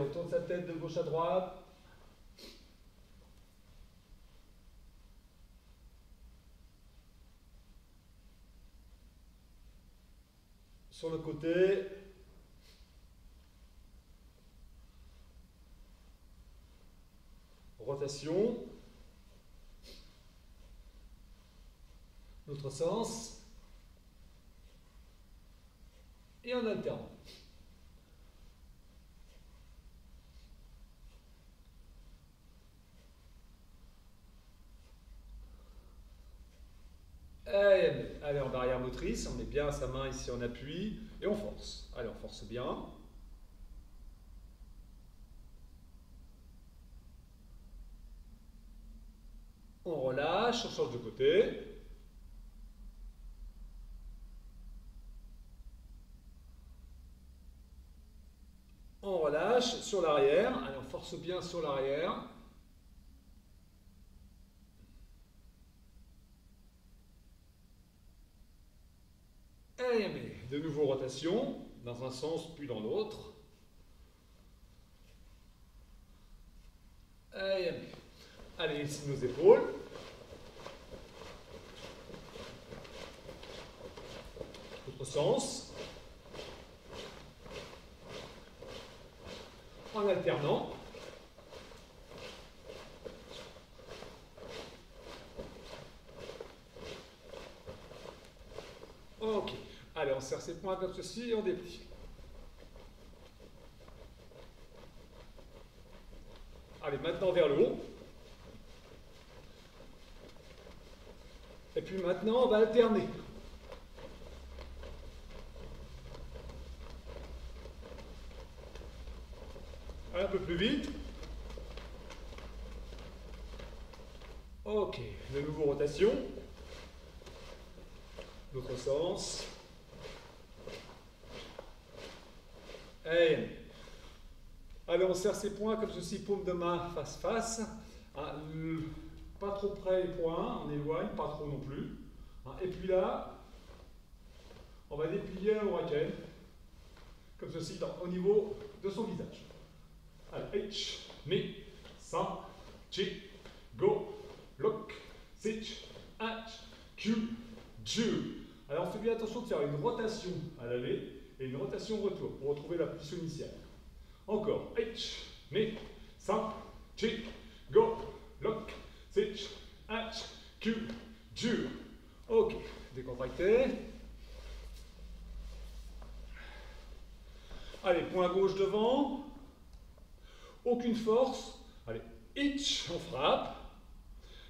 on tourne sa tête de gauche à droite. Sur le côté. Rotation. L'autre sens. Et en alternant. Allez, en barrière motrice, on met bien sa main ici en appui et on force. Allez, on force bien. On relâche, on change de côté. On relâche sur l'arrière. Allez, on force bien sur l'arrière. Et de nouveau rotation, dans un sens puis dans l'autre. Allez, ici nos épaules. Autre sens. En alternant. Ok. Allez, on serre ses poings comme ceci et on déplie. Allez, maintenant vers le haut. Et puis maintenant, on va alterner. Un peu plus vite. Ok, de nouveau rotation. L'autre sens. Et allez, on serre ses poings comme ceci, paume de main face-face. Pas trop près les poings, on éloigne, pas trop non plus. Et puis là, on va déplier un hurricane, comme ceci, au niveau de son visage. Allez, H, mi, sa, chi, go, look, sich, H, Q, Ju. Alors on fait bien attention de faire une rotation à l'aller et une rotation au retour pour retrouver la position initiale. Encore, H, mi, sa, chi, go, look, sich, H, Q, Ju. Ok, décontracté. Allez, point gauche devant. Aucune force. Allez, hitch, on frappe.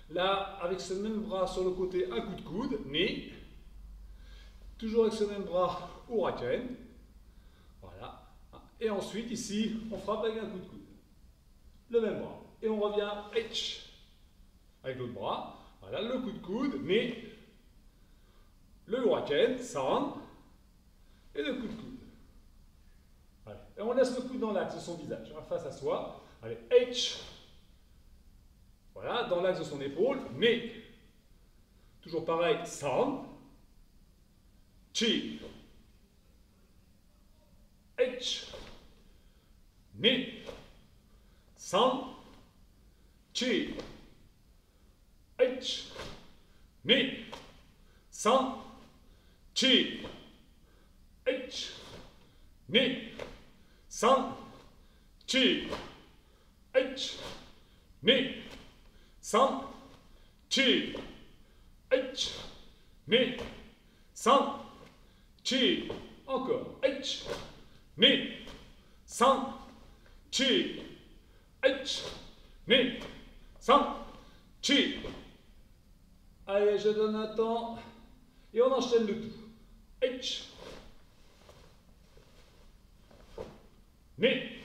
Là, avec ce même bras sur le côté, un coup de coude, mais toujours avec ce même bras, hurricane. Voilà. Et ensuite, ici, on frappe avec un coup de coude. Le même bras. Et on revient, hitch, avec l'autre bras. Voilà, le coup de coude, mais le hurricane, sound, et le coup de coude. Allez. Et on laisse le coude dans l'axe de son visage, face à soi. Allez, H. Voilà, dans l'axe de son épaule, mais toujours pareil, sound, chi, H, mais, sound, chi, H, mais, sound, chi, H, mais, sound, chi, H, mais, sound, chi, H, mais, sound, chi, encore, H, mais, sound, chi, H, mais, sound, chi. Allez, je donne un temps et on enchaîne le tout. H, mais,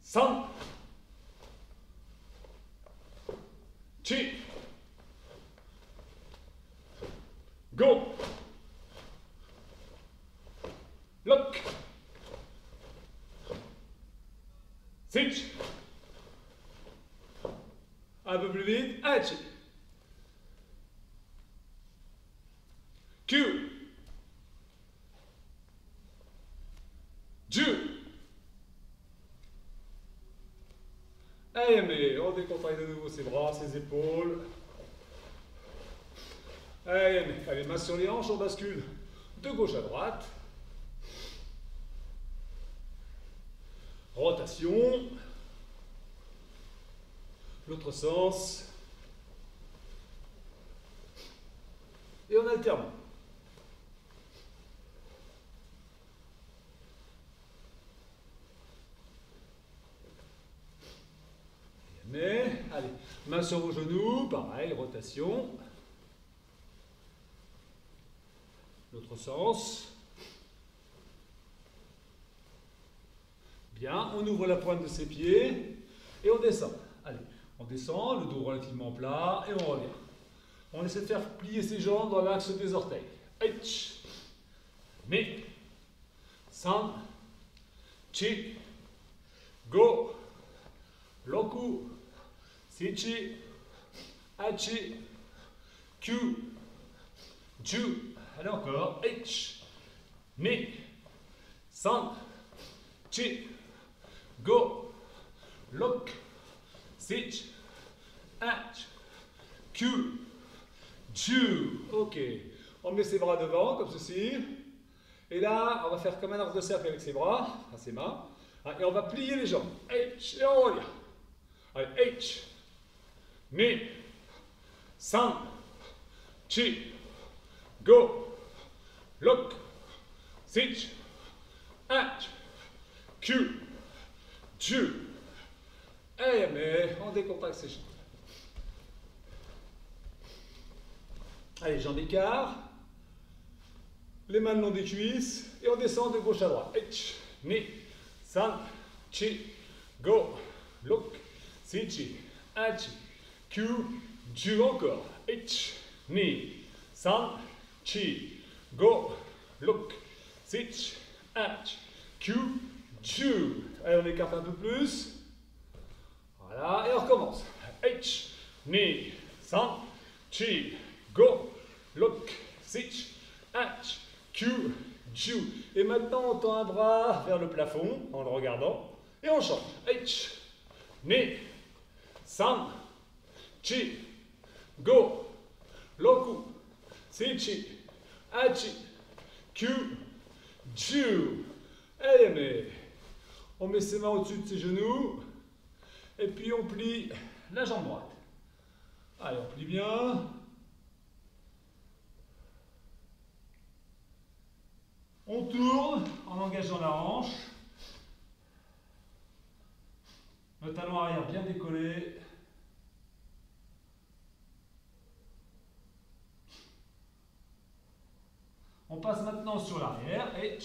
sound, chi, go, look, sich, un peu plus vite, H, Q, Allez, mais on décontracte de nouveau ses bras, ses épaules. Allez, mais allez, main sur les hanches, on bascule de gauche à droite. Rotation. L'autre sens. Et on alterne. Mais, allez, main sur vos genoux, pareil, rotation. L'autre sens. Bien, on ouvre la pointe de ses pieds et on descend. Allez, on descend, le dos relativement plat et on revient. On essaie de faire plier ses jambes dans l'axe des orteils. H, mi, san, chi, go, loku, sichi, hachi, kyu, ju. Allez encore. H, mi, san, chi, go, look, sit, hatch, Q, ju. Ok. On met ses bras devant, comme ceci. Et là, on va faire comme un arc de cercle avec ses bras, à ses mains. Et on va plier les jambes. H, et on revient. Allez, H, mi, san, chi, go, look, sit, hatch, Q, ju. Et mais on décompacte ses jambes. Allez, jambes écart. Les mains le long des cuisses. Et on descend de gauche à droite. H, ni, san, chi, go, look, si, chi, hachi, Q, ju encore. H, ni, san, chi, go, look, si, chi, hachi, Q, ju. Allez, on écarte un peu plus. Voilà, et on recommence. H, ni, san, chi, go, look, sit, hatch, Q, ju. Et maintenant, on tend un bras vers le plafond en le regardant et on chante. H, ni, san, chi, go, loku, sichi, hachi, Q, ju. Allez, mais on met ses mains au-dessus de ses genoux et puis on plie la jambe droite. Allez, on plie bien. On tourne en engageant la hanche. Le talon arrière bien décollé. On passe maintenant sur l'arrière. Et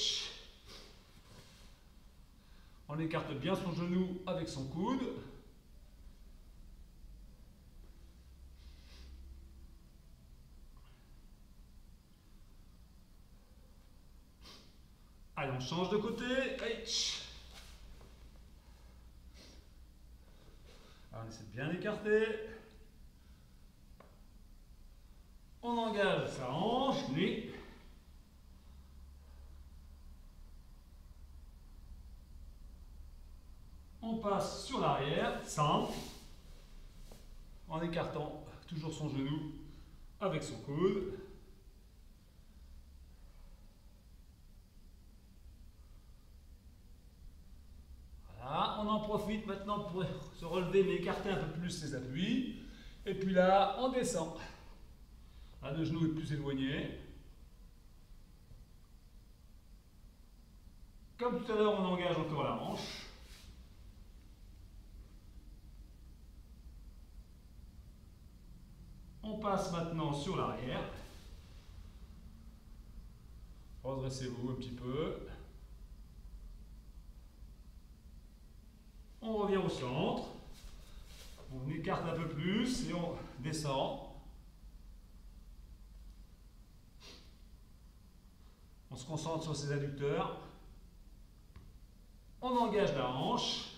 on écarte bien son genou avec son coude. Allez, on change de côté. Alors, on essaie de bien écarter. On engage sa hanche, ni. On passe sur l'arrière, san, en écartant toujours son genou avec son coude. Voilà, on en profite maintenant pour se relever mais écarter un peu plus ses appuis. Et puis là, on descend. Là, le genou est plus éloigné. Comme tout à l'heure, on engage encore la hanche. On passe maintenant sur l'arrière. Redressez-vous un petit peu. On revient au centre. On écarte un peu plus et on descend. On se concentre sur ses adducteurs. On engage la hanche.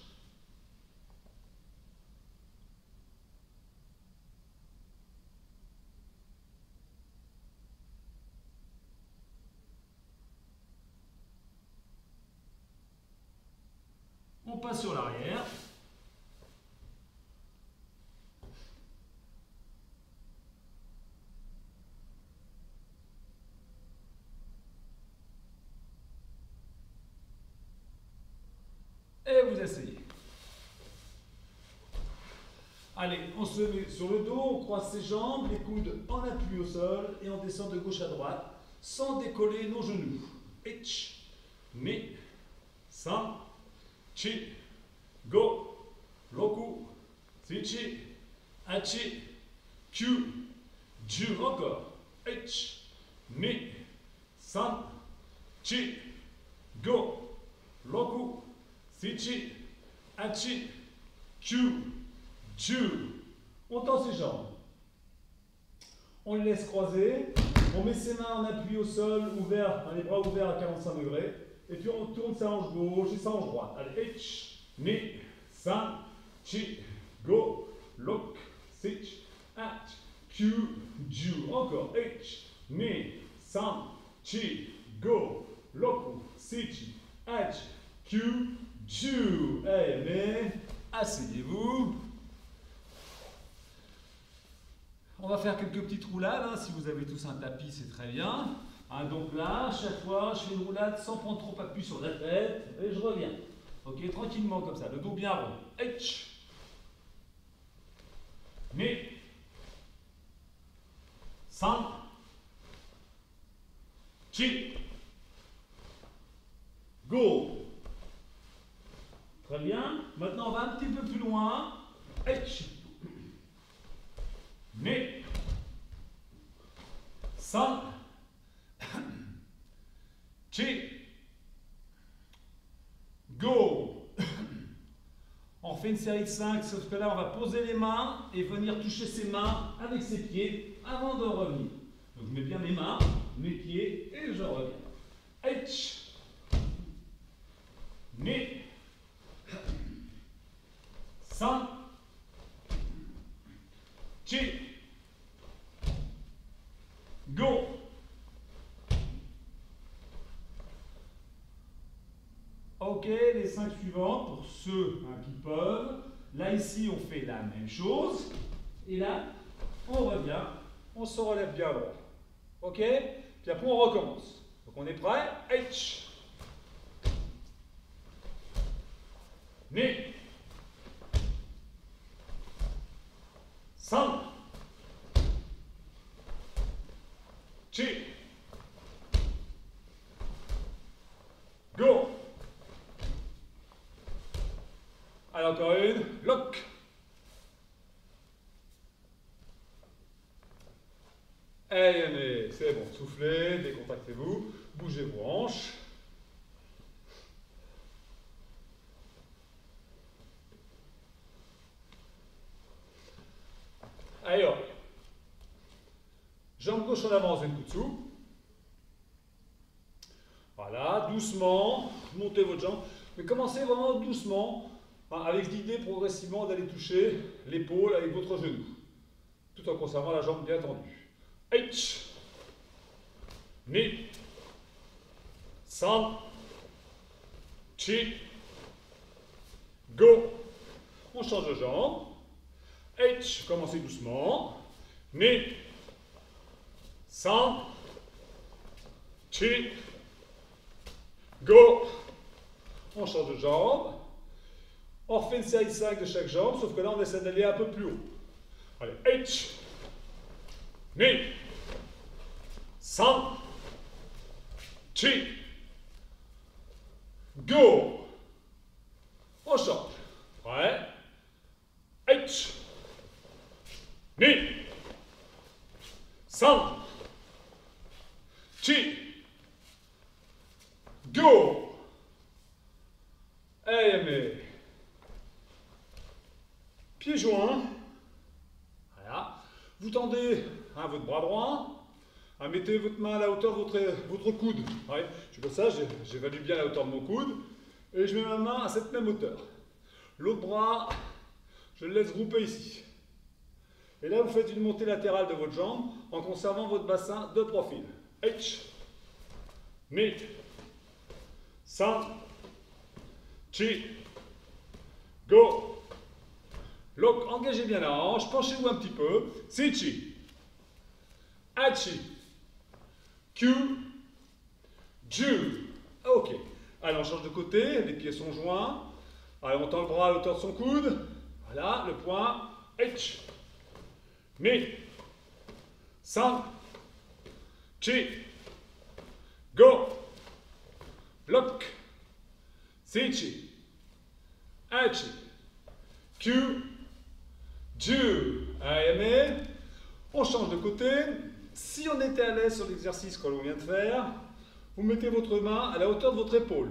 On passe sur l'arrière. Allez, on se met sur le dos, on croise ses jambes, les coudes en appui au sol et on descend de gauche à droite sans décoller nos genoux. Ich, ni, san, chi, go, roku, sichi, achi, kyu, ju. Encore. Ich, ni, san, chi, go, roku, sichi, achi, kyu, ju. On tend ses jambes. On les laisse croiser. On met ses mains en appui au sol, ouvert, les bras ouverts à 45 degrés. Et puis on tourne sa hanche gauche et sa hanche droite. Allez, ich, ni, san, chi, go, lok, sich, at, kyu, ju. Encore. Ich, ni, san, chi, go, loku, sich, at, kyu, ju. Allez, mais asseyez-vous. On va faire quelques petites roulades. Hein. Si vous avez tous un tapis, c'est très bien. Hein, donc là, chaque fois, je fais une roulade sans prendre trop appui sur la tête. Et je reviens. Ok, tranquillement comme ça. Le dos bien rond. H. Ni. San. Chi. Go. Très bien. Maintenant, on va un petit peu plus loin. H. Ni, san, chi, go. On fait une série de 5, sauf que là on va poser les mains et venir toucher ses mains avec ses pieds avant de revenir. Donc je mets bien mes mains, mes pieds et je reviens. H, ni, san, chi, go. Ok, les 5 suivants pour ceux qui peuvent. Là, ici, on fait la même chose. Et là, on revient. On se relève bien droit. Ok? Puis après, on recommence. Donc, on est prêt? H. Ni. San. Chi. Go. Allez, encore une. Lock. Allez, c'est bon. Soufflez, décontractez-vous. Bougez vos hanches. Allez, hop. Jambe gauche en avant, Zenkutsu. Voilà, doucement, montez votre jambe. Mais commencez vraiment doucement, avec l'idée progressivement d'aller toucher l'épaule avec votre genou, tout en conservant la jambe bien tendue. H, ni, san, chi, go. On change de jambe. H, commencez doucement. Ni, san, chi, go. On change de jambe. On refait une série de 5 de chaque jambe, sauf que là, on essaie d'aller un peu plus haut. Allez, H, ni, san, chi, go. On change. Prêt? H, ni, san, chi, go. Allez, mais pieds joints. Voilà. Vous tendez votre bras droit. Mettez votre main à la hauteur de votre coude. Ouais. Je fais comme ça, j'évalue bien la hauteur de mon coude. Et je mets ma main à cette même hauteur. L'autre bras, je le laisse grouper ici. Et là, vous faites une montée latérale de votre jambe en conservant votre bassin de profil. H, ni, san, chi, go. Lock, engagez bien la hanche, penchez-vous un petit peu. Sichi, achi, kyu, ju. Ok. Allez, on change de côté, les pieds sont joints. Allez, on tend le bras à la hauteur de son coude. Voilà, le poing. H. Mi. San. Chi. Go. Lock. Sichi. Hachi. Q. Ju. AME. On change de côté. Si on était à l'aise sur l'exercice que l'on vient de faire, vous mettez votre main à la hauteur de votre épaule.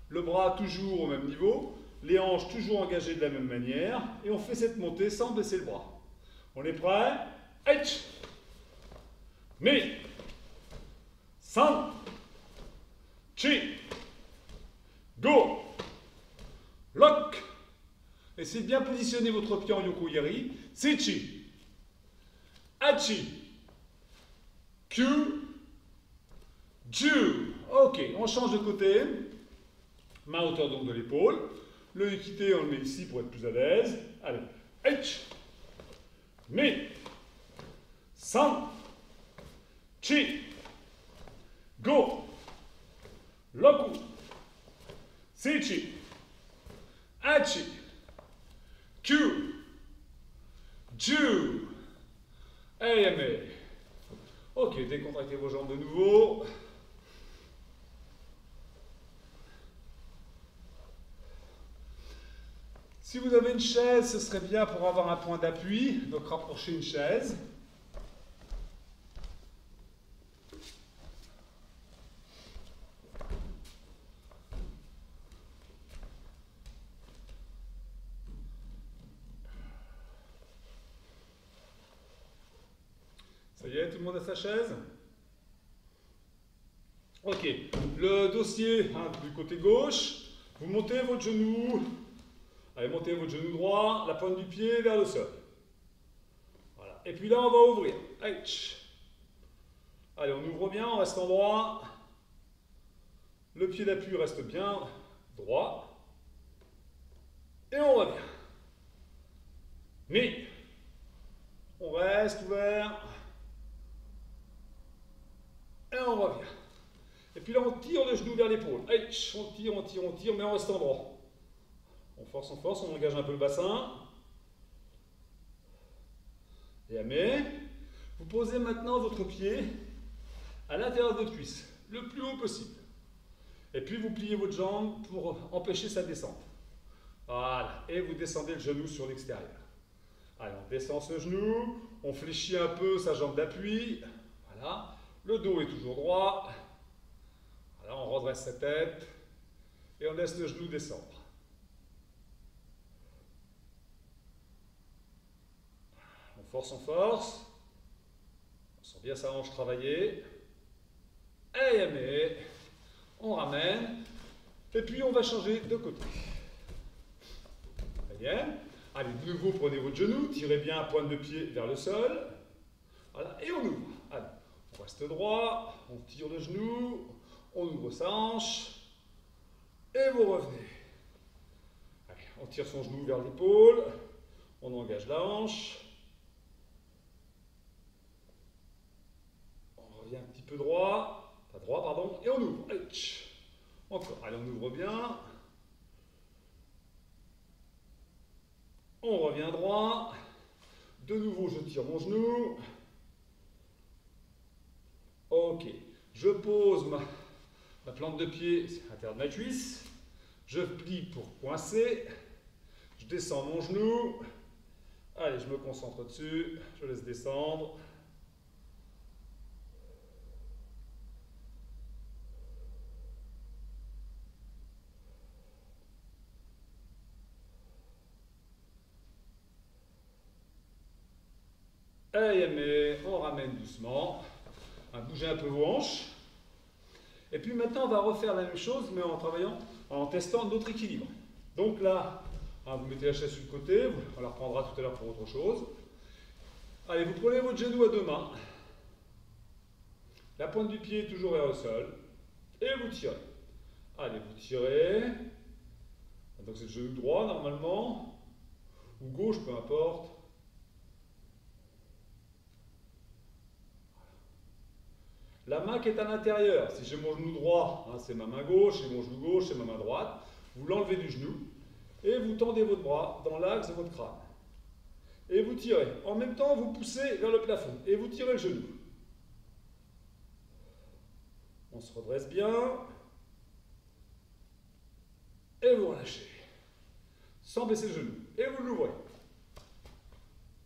Le bras toujours au même niveau, les hanches toujours engagées de la même manière, et on fait cette montée sans baisser le bras. On est prêt? H. Mi. San. Chi. Go. Lock. Essayez de bien positionner votre pied en yokoyari. Sichi. Hachi. Q. Ju. Ok, on change de côté. Main à hauteur donc de l'épaule. Le équité, on le met ici pour être plus à l'aise. Allez. H. Mi. San. Chi. Go. Loku. Sichi. Hachi. Q. Ju. AME. Ok, décontractez vos jambes de nouveau. Si vous avez une chaise, ce serait bien pour avoir un point d'appui. Donc rapprochez une chaise. Ça y est, tout le monde a sa chaise? Ok, le dossier du côté gauche, vous montez votre genou. Allez, montez votre genou droit, la pointe du pied vers le sol. Voilà. Et puis là, on va ouvrir. H. Allez, on ouvre bien, on reste en droit. Le pied d'appui reste bien droit. Et on revient. Mi. On reste ouvert. Et on revient. Et puis là, on tire le genou vers l'épaule. H. On tire, on tire, on tire, mais on reste en droit. On force, on engage un peu le bassin. Yamé. Vous posez maintenant votre pied à l'intérieur de votre cuisse, le plus haut possible. Et puis vous pliez votre jambe pour empêcher sa descente. Voilà. Et vous descendez le genou sur l'extérieur. Allez, on descend ce genou, on fléchit un peu sa jambe d'appui. Voilà. Le dos est toujours droit. Voilà, on redresse sa tête et on laisse le genou descendre. On force. On sent bien sa hanche travailler. Et on ramène. Et puis on va changer de côté. Très bien. Allez, de nouveau, prenez votre genou, tirez bien pointe de pied vers le sol. Voilà, et on ouvre. Allez, on reste droit, on tire le genou, on ouvre sa hanche, et vous revenez. Allez, on tire son genou vers l'épaule, on engage la hanche. On revient un petit peu droit, pas droit, pardon, et on ouvre. Encore, allez, on ouvre bien. On revient droit. De nouveau, je tire mon genou. Ok. Je pose ma plante de pied à l'intérieur de ma cuisse. Je plie pour coincer. Je descends mon genou. Allez, je me concentre dessus. Je laisse descendre. Et on ramène doucement. Bougez un peu vos hanches. Et puis maintenant, on va refaire la même chose, mais en travaillant, en testant notre équilibre. Donc là, vous mettez la chaise sur le côté, on la reprendra tout à l'heure pour autre chose. Allez, vous prenez votre genou à deux mains. La pointe du pied toujours vers le sol. Et vous tirez. Allez, vous tirez. Donc c'est le genou droit normalement. Ou gauche, peu importe. La main qui est à l'intérieur, si j'ai mon genou droit, c'est ma main gauche, et mon genou gauche, c'est ma main droite. Vous l'enlevez du genou et vous tendez votre bras dans l'axe de votre crâne. et vous tirez. En même temps, vous poussez vers le plafond et vous tirez le genou. On se redresse bien. Et vous relâchez. Sans baisser le genou. Et vous l'ouvrez.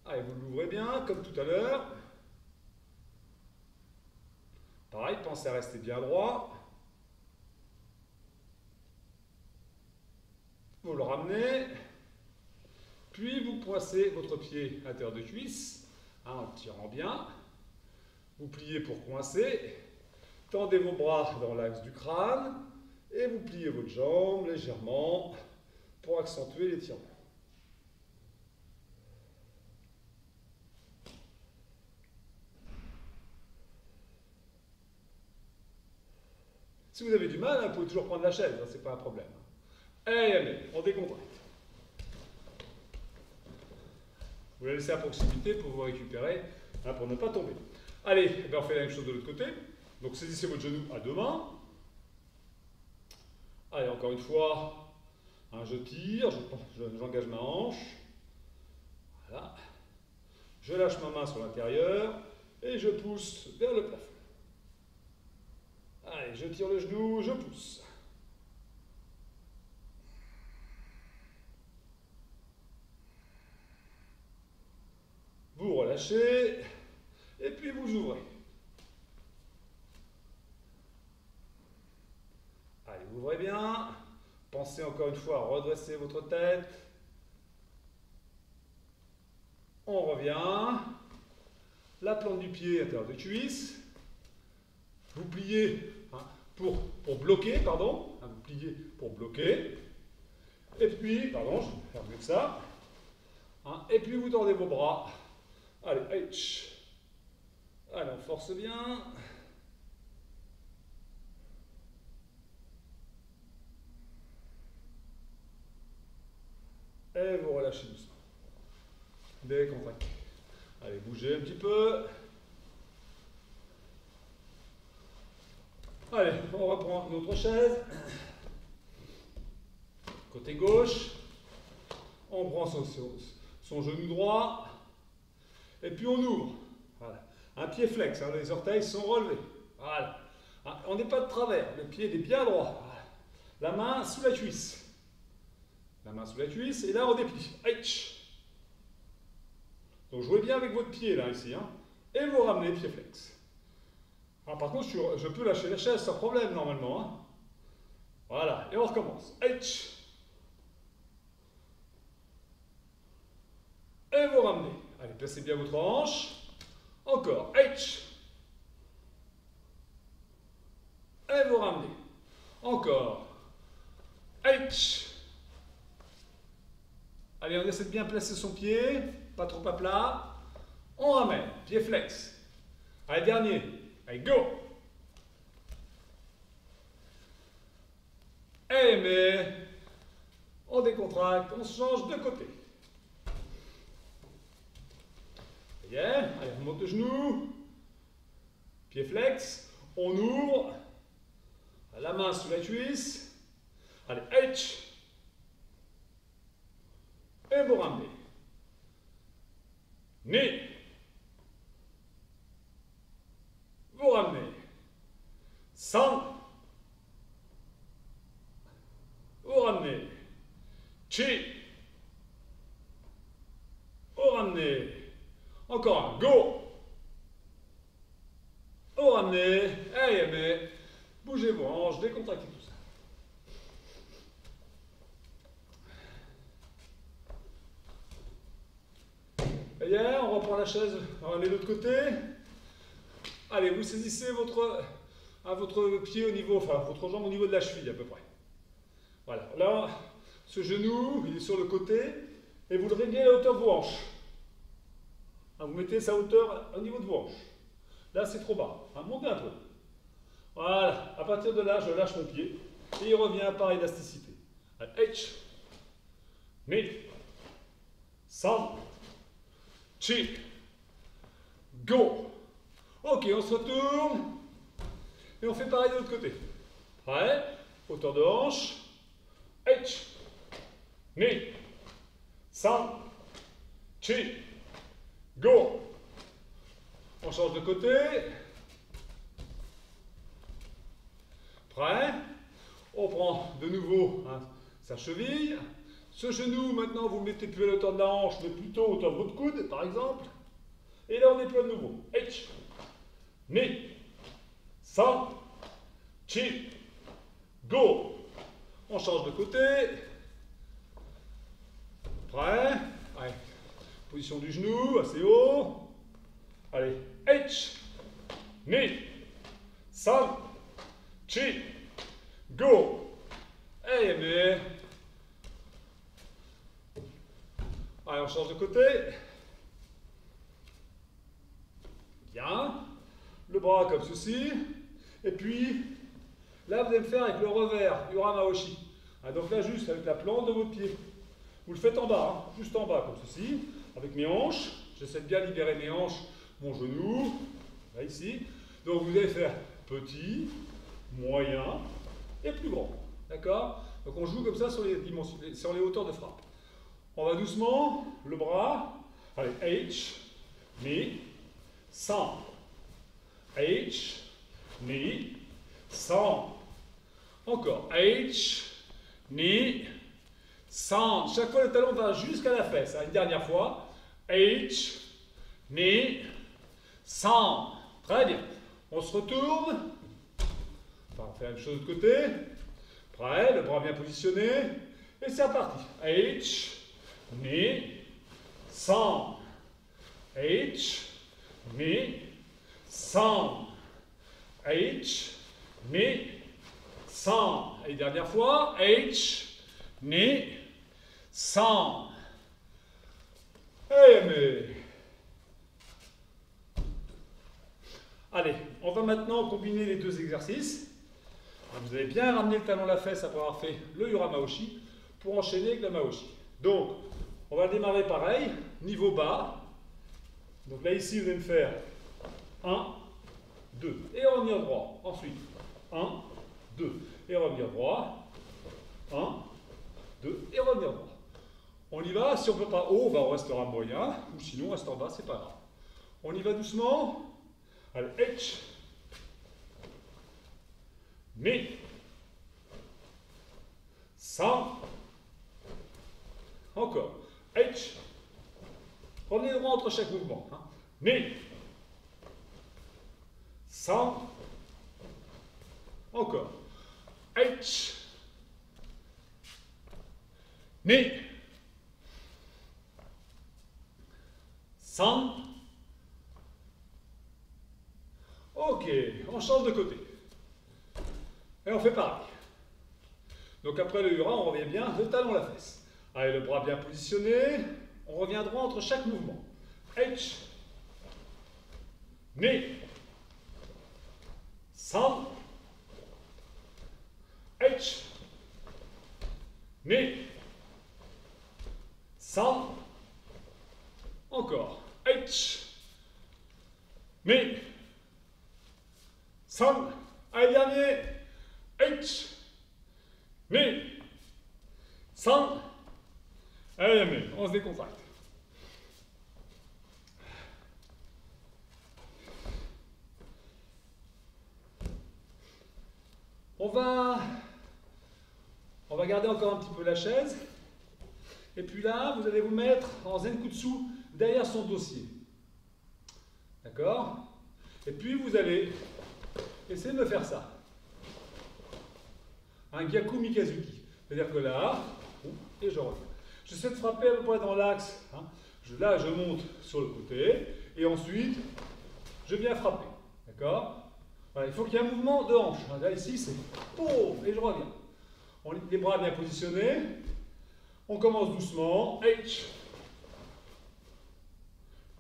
Allez, vous l'ouvrez bien, comme tout à l'heure. Pareil, pensez à rester bien droit. Vous le ramenez. Puis vous poincez votre pied à l'intérieur de cuisse, en le tirant bien. Vous pliez pour coincer. Tendez vos bras dans l'axe du crâne. Et vous pliez votre jambe légèrement pour accentuer l'étirement. Si vous avez du mal, vous pouvez toujours prendre la chaise, ce n'est pas un problème. Allez, on décontracte. Vous la laissez à proximité pour vous récupérer, pour ne pas tomber. Allez, on fait la même chose de l'autre côté. Donc saisissez votre genou à deux mains. Allez, encore une fois, je tire, j'engage ma hanche. Voilà. Je lâche ma main sur l'intérieur et je pousse vers le plafond. Allez, je tire le genou, je pousse. Vous relâchez et puis vous ouvrez. Allez, ouvrez bien. Pensez encore une fois à redresser votre tête. On revient. La plante du pied à l'intérieur des cuisses. Vous pliez pour bloquer, pardon. Vous pliez pour bloquer. Et puis, pardon, je vais faire mieux que ça. Et puis vous tendez vos bras. Allez, allez, on force bien. Et vous relâchez doucement. Décontractez. Allez, bougez un petit peu. Allez, on reprend notre chaise. Côté gauche. On prend son genou droit. Et puis on ouvre. Voilà. Un pied flex, les orteils sont relevés. Voilà. On n'est pas de travers, le pied est bien droit. Voilà. La main sous la cuisse. La main sous la cuisse, et là on déplie. Donc jouez bien avec votre pied là, ici. Et vous ramenez pied flex. Par contre, je peux lâcher la chaise sans problème normalement. Voilà, et on recommence. Et vous ramenez. Allez, placez bien votre hanche. Encore. Et vous ramenez. Encore. Allez, on essaie de bien placer son pied, pas trop à plat. On ramène, pied flex. Allez, dernier. Allez, go. Mais on décontracte, on se change de côté. Allez, on monte le genou. Pied flex. On ouvre. La main sous la cuisse. Allez, et vous ramenez. Ni. Vous ramenez. Sans. Vous ramenez. Chi. Vous ramenez. Encore un. Go. Vous ramenez. Allez, mais bougez vos hanches, décontractez tout ça. On reprend la chaise, on va aller de l'autre côté. Allez, vous saisissez votre pied au niveau, votre jambe au niveau de la cheville à peu près. Voilà, là, ce genou, il est sur le côté, et vous le réglez à la hauteur de vos hanches. Vous mettez sa hauteur au niveau de vos hanches. Là, c'est trop bas. Montez un peu. Voilà, à partir de là, je lâche mon pied, et il revient par élasticité. Mi, san, chi, go. Ok, on se retourne, et on fait pareil de l'autre côté. Prêt? Hauteur de hanche. Mi, san, chi, go. On change de côté. Prêt? On prend de nouveau sa cheville. Ce genou, maintenant, vous ne le mettez plus à la hauteur de la hanche, mais plutôt à hauteur de votre coude, par exemple. Et là, on déploie de nouveau. H, ni, san, chi, go. On change de côté. Prêt? Allez. Position du genou, assez haut. Allez. H, ni, san, chi, go. Et mais. Allez, on change de côté. Bien. Le bras comme ceci. Et puis, là, vous allez le faire avec le revers, Uramaoshi. Donc là, juste avec la plante de votre pied. Vous le faites en bas, juste en bas, comme ceci. Avec mes hanches. J'essaie de bien libérer mes hanches, mon genou. Là, ici. Donc, vous allez faire petit, moyen et plus grand. D'accord? Donc, on joue comme ça sur les dimensions, sur les hauteurs de frappe. On va doucement, le bras. Allez, H, ni, san. H, ni, san. Encore. H, ni, san. Chaque fois, le talon va jusqu'à la fesse. Une dernière fois. H, ni, san. Très bien. On se retourne. Enfin, on fait la même chose de l'autre côté. Prêt, le bras bien positionné. Et c'est reparti. H, ni, san. H, ni, san. H, ni, san. Et dernière fois. H, ni, san. Eh mais. Allez, on va maintenant combiner les deux exercices. Vous avez bien ramené le talon à la fesse après avoir fait le Uramaoshi pour enchaîner avec le Maoshi. Donc, on va démarrer pareil, niveau bas. Donc là, ici, vous allez me faire 1, 2. Et revenir droit. Ensuite, 1, 2. Et revenir droit. 1, 2. Et revenir droit. On y va. Si on ne peut pas haut, on restera moyen. Ou sinon, on reste en bas, c'est pas grave. On y va doucement. Allez, H. Ni. San. Encore. H. Revenez droit entre chaque mouvement. Ni. San. Encore. H. Ni. San. Ok, on change de côté. Et on fait pareil. Donc après le hura, on revient bien, le talon à la fesse. Allez, le bras bien positionné. On revient droit entre chaque mouvement. H. Ni. San. H. Ni. San. Encore. H. Ni. San. Allez, dernier. H. Ni. San. Allez, mais on se décontracte. On va garder encore un petit peu la chaise. Et puis là, vous allez vous mettre en Zenkutsu derrière son dossier. D'accord? Et puis vous allez essayer de me faire ça. Un Gyaku Mikazuki. C'est-à-dire que là, et je reviens. J'essaie de frapper à peu près dans l'axe. Là, je monte sur le côté. Et ensuite, je viens frapper. D'accord? Voilà, il faut qu'il y ait un mouvement de hanche. Là, ici, c'est boum, et je reviens. Les bras bien positionnés. On commence doucement. H.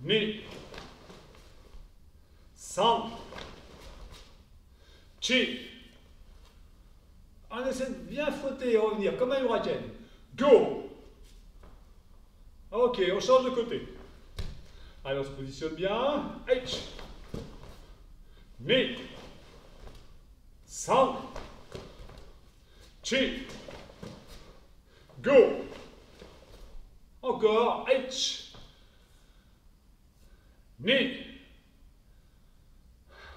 Ni. San. Chi. On essaie de bien flotter et revenir, comme un huracan. Go. Ok, on change de côté. Allez, on se positionne bien. H. Ni. San. Chi. Go. Encore. H. Ni.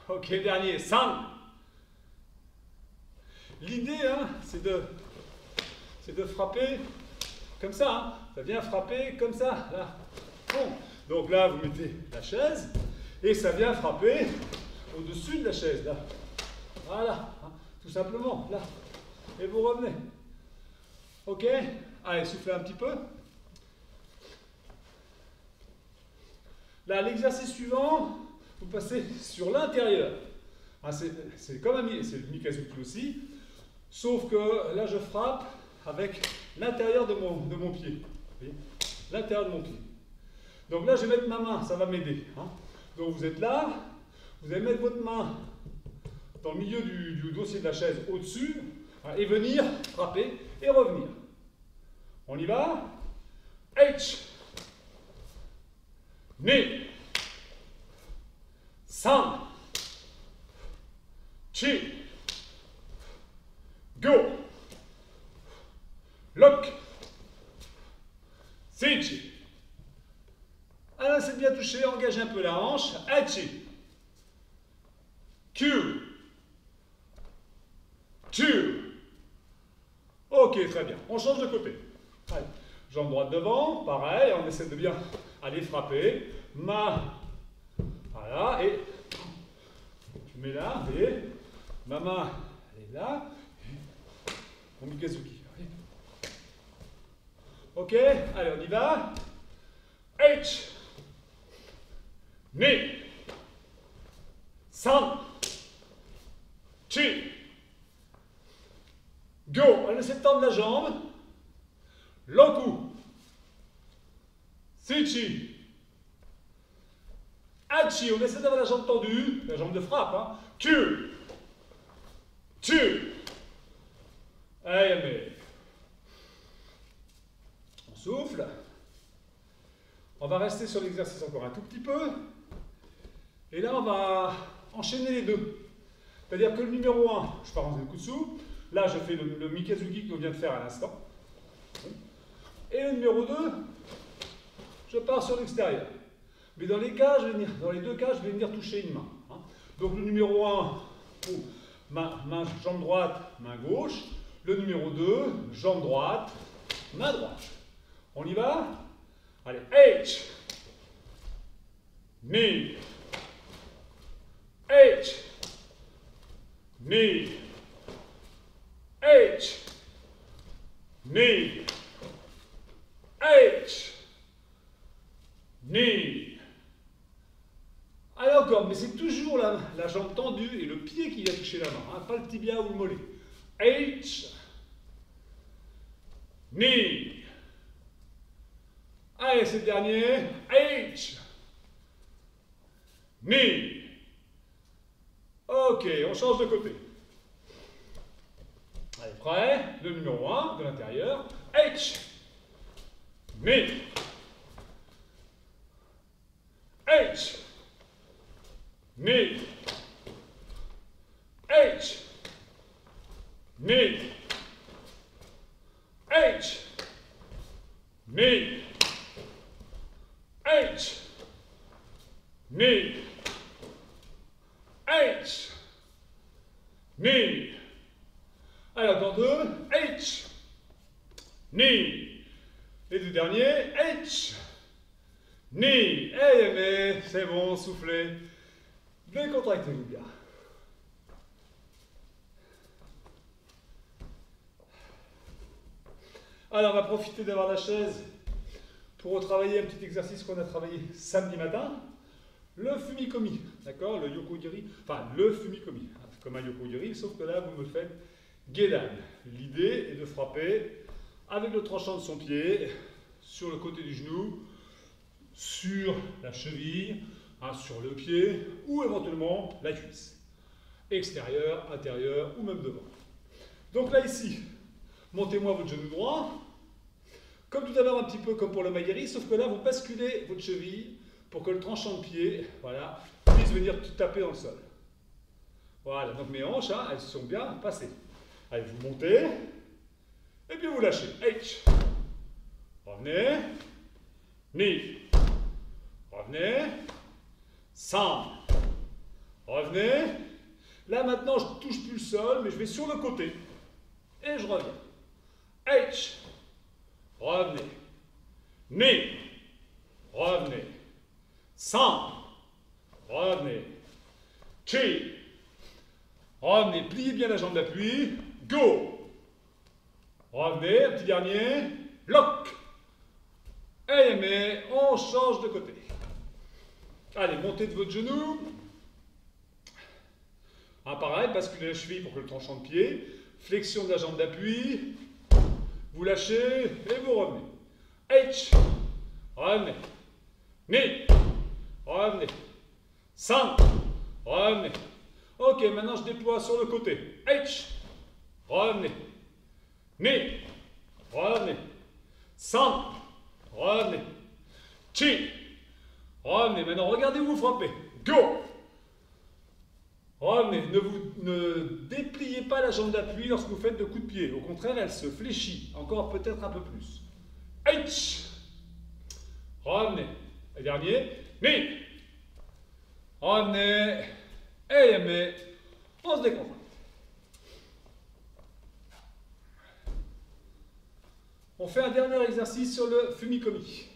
Ok, dernier. San. L'idée, hein, c'est de frapper comme ça. Hein. Ça vient frapper comme ça. Là. Bon. Donc là, vous mettez la chaise et ça vient frapper au-dessus de la chaise. Là. Voilà. Hein, tout simplement. Là. Et vous revenez. Ok. Allez, soufflez un petit peu. Là, l'exercice suivant, vous passez sur l'intérieur. Ah, c'est comme c'est le Mikazuki aussi, sauf que là, je frappe avec l'intérieur de mon pied. L'intérieur de mon pied. Donc là, je vais mettre ma main, ça va m'aider. Hein. Donc vous êtes là, vous allez mettre votre main dans le milieu du dossier de la chaise au-dessus, hein, et venir frapper et revenir. On y va. H. Ni. San. Chi. Go. Lock. Sichi. Alors c'est bien touché, engagez un peu la hanche. Hachi. Q. Two. Ok, très bien. On change de côté. Allez. Jambe droite devant, pareil, on essaie de bien aller frapper. Voilà, et je mets là, vous voyez, ma main, elle est là, mon Mikazuki. Ok, allez, on y va. H, Ni, San, Chi, Go. On essaie de tendre la jambe. Loku, Sichi, Hachi, on essaie d'avoir la jambe tendue, la jambe de frappe, hein. Q, Tu, allez, mais on souffle, on va rester sur l'exercice encore un tout petit peu, et là on va enchaîner les deux, c'est-à-dire que le numéro 1, je pars en Zenitsu, là je fais le Mikazuki que l'on vient de faire à l'instant. Et le numéro 2, je pars sur l'extérieur. Mais dans les deux cas, je vais venir toucher une main. Hein. Donc le numéro 1, jambe droite, main gauche. Le numéro 2, jambe droite, main droite. On y va? Allez, H, Ni, H, Ni, H, Ni, H, Ni. Allez encore, mais c'est toujours la jambe tendue et le pied qui vient toucher la main, hein, pas le tibia ou le mollet. H, Ni. Allez, c'est le dernier. H, Ni. Ok, on change de côté. Allez, prêt? Le numéro 1 de l'intérieur. H, Ni. H, Ni, H, Ni, H, Ni, H, Ni, H, Ni. Alors, dans deux, H, Ni. Les deux derniers, H, Ni. Eh mais c'est bon, soufflez. Décontractez-vous bien. Alors, on va profiter d'avoir la chaise pour retravailler un petit exercice qu'on a travaillé samedi matin. Le fumikomi, d'accord? Le yokogiri, enfin le fumikomi, comme un yokogiri, sauf que là, vous me faites gedan. L'idée est de frapper avec le tranchant de son pied sur le côté du genou, sur la cheville, hein, sur le pied ou éventuellement la cuisse. Extérieur, intérieur ou même devant. Donc là ici, montez-moi votre genou droit. Comme tout à l'heure, un petit peu comme pour le maigiri, sauf que là vous basculez votre cheville pour que le tranchant de pied, voilà, puisse venir taper dans le sol. Voilà, donc mes hanches, hein, elles sont bien passées. Allez, vous montez, et puis vous lâchez. H. Revenez. Ni. Revenez. 5. Revenez. Là maintenant, je ne touche plus le sol, mais je vais sur le côté. Et je reviens. H. Revenez. Ni. Revenez. 5. Revenez. Chi. Revenez. Pliez bien la jambe d'appui. Go. Revenez. Un petit dernier. Lock. Et mais on change de côté. Allez, montez de votre genou. Pareil, basculez la cheville pour que le tranchant de pied. Flexion de la jambe d'appui. Vous lâchez et vous revenez. H. Revenez. Ni. Revenez. 5. Revenez. Ok, maintenant je déploie sur le côté. H. Revenez. Ni. Revenez. 5. Revenez. Chi. Revenez. Maintenant, regardez où vous frappez. Go. Revenez. Ne dépliez pas la jambe d'appui lorsque vous faites de coups de pied. Au contraire, elle se fléchit. Encore peut-être un peu plus. H. Revenez. Et dernier. Ni. Revenez. Et mais on se déconcentre. On fait un dernier exercice sur le fumikomi.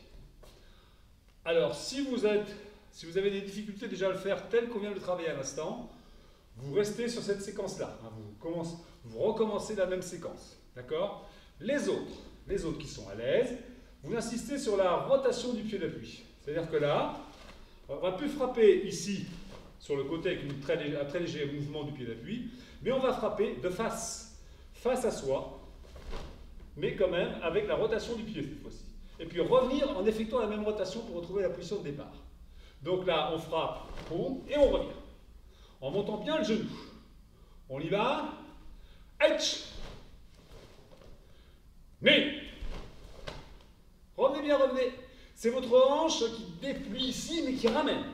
Alors, si vous avez des difficultés déjà à le faire tel qu'on vient de le travailler à l'instant, vous restez sur cette séquence-là. Vous recommencez la même séquence. D'accord? Les autres qui sont à l'aise, vous insistez sur la rotation du pied d'appui. C'est-à-dire que là, on va plus frapper ici, sur le côté avec un très léger mouvement du pied d'appui, mais on va frapper de face à soi, mais quand même avec la rotation du pied cette fois-ci. Et puis revenir en effectuant la même rotation pour retrouver la position de départ. Donc là, on frappe, et on revient. En montant bien le genou. On y va. H. Ni. Revenez bien, revenez. C'est votre hanche qui déplie ici, mais qui ramène.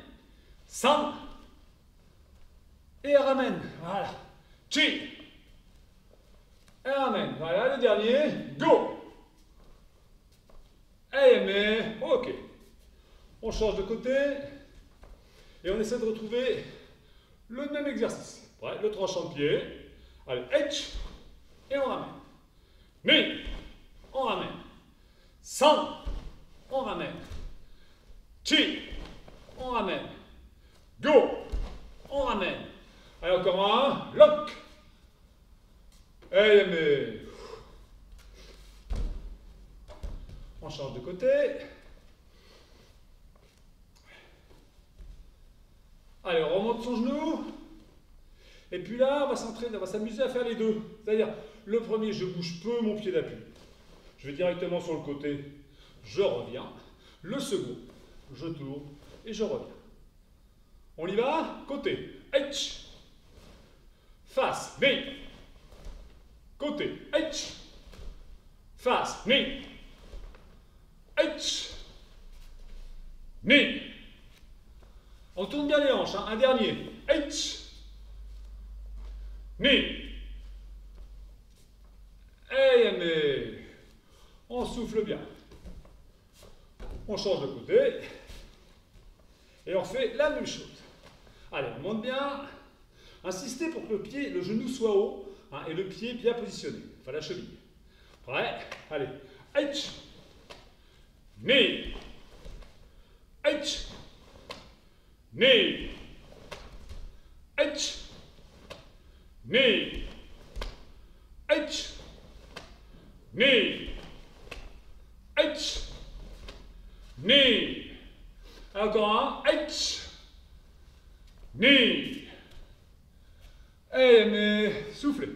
5. Et ramène. Voilà. Chi. Et ramène. Voilà, le dernier. Go. Et mais. Ok. On change de côté. Et on essaie de retrouver le même exercice. Ouais, le tranchant de pied. Allez, H. Et on ramène. Ni. On ramène. 5. On ramène. Chi. On ramène. Go. On ramène. Allez, encore un. Lock. Et mais. On change de côté. Allez, on remonte son genou. Et puis là, on va s'amuser à faire les deux. C'est-à-dire, le premier, je bouge peu mon pied d'appui. Je vais directement sur le côté. Je reviens. Le second, je tourne et je reviens. On y va. Côté. H. Face. Ni. Côté. H. Face. Ni. H. Ni. On tourne bien les hanches. Hein. Un dernier. H. Ni. Et mais. On souffle bien. On change de côté. Et on fait la même chose. Allez, on monte bien. Insistez pour que le genou soit haut hein, et le pied bien positionné. Enfin, la cheville. Prêt? Allez. H. Ni. H. Ni. H. Ni. H. Ni. H. Ni. Encore un. H. Ni. Et mais soufflez.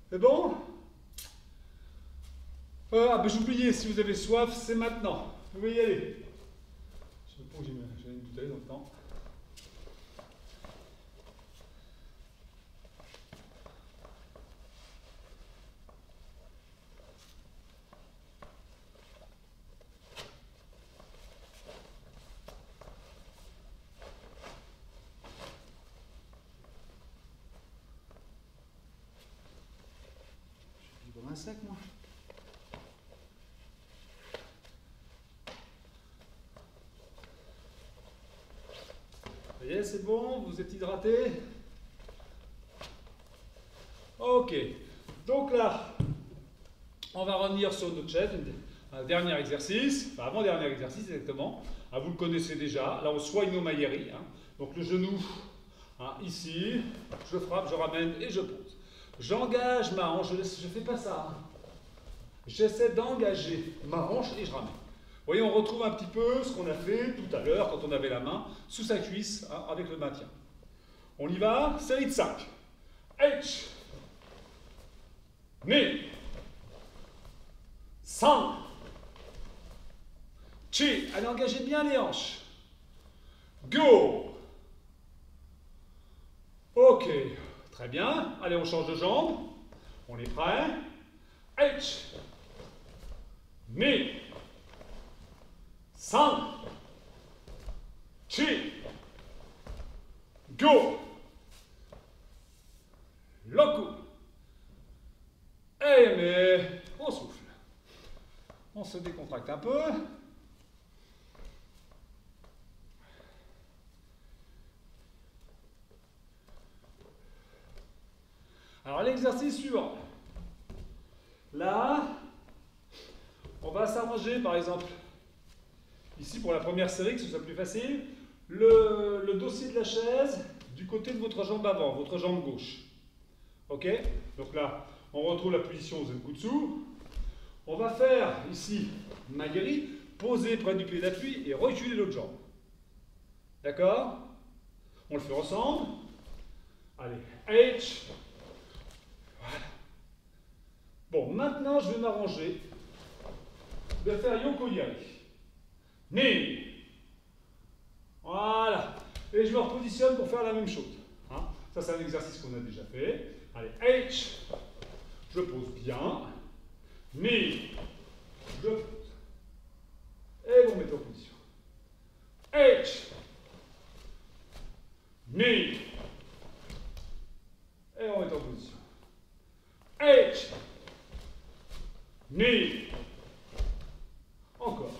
C'est bon? Ah, ben j'oubliais, si vous avez soif, c'est maintenant. Vous pouvez y aller. Je sais pas où j'ai une bouteille dans le temps. sec, moi. Ça y est, c'est bon, vous êtes hydraté? Ok, donc là, on va revenir sur notre chaise, un dernier exercice, enfin avant-dernier exercice exactement. Ah, vous le connaissez déjà, là on soigne nos mailleries. Hein. Donc le genou, hein, ici, je frappe, je ramène et je pose. J'engage ma hanche, je ne fais pas ça. Hein. J'essaie d'engager ma hanche et je ramène. Vous voyez, on retrouve un petit peu ce qu'on a fait tout à l'heure quand on avait la main sous sa cuisse hein, avec le maintien. On y va, série de 5. H, knee, 5, chi, allez engagez bien les hanches. Go. Ok, très bien. Allez, on change de jambe. On est prêt. H, knee, 5, chi, go. Loku. Et mais on souffle. On se décontracte un peu. Alors l'exercice suivant. Là, on va s'arranger par exemple, ici pour la première série, que ce soit plus facile, le dossier de la chaise du côté de votre jambe avant, votre jambe gauche. Ok? Donc là, on retrouve la position Zenkutsu. On va faire ici Maigiri, poser près du pied d'appui et reculer l'autre jambe. D'accord? On le fait ensemble. Allez, H. Voilà. Bon, maintenant je vais m'arranger de faire Yokoyari. Ni. Voilà. Et je me repositionne pour faire la même chose. Hein? Ça, c'est un exercice qu'on a déjà fait. Allez, H. Je pose bien. Ni. Je pose. Et vous mettez en position. H. Ni. Et on met en position. H. Ni. Encore.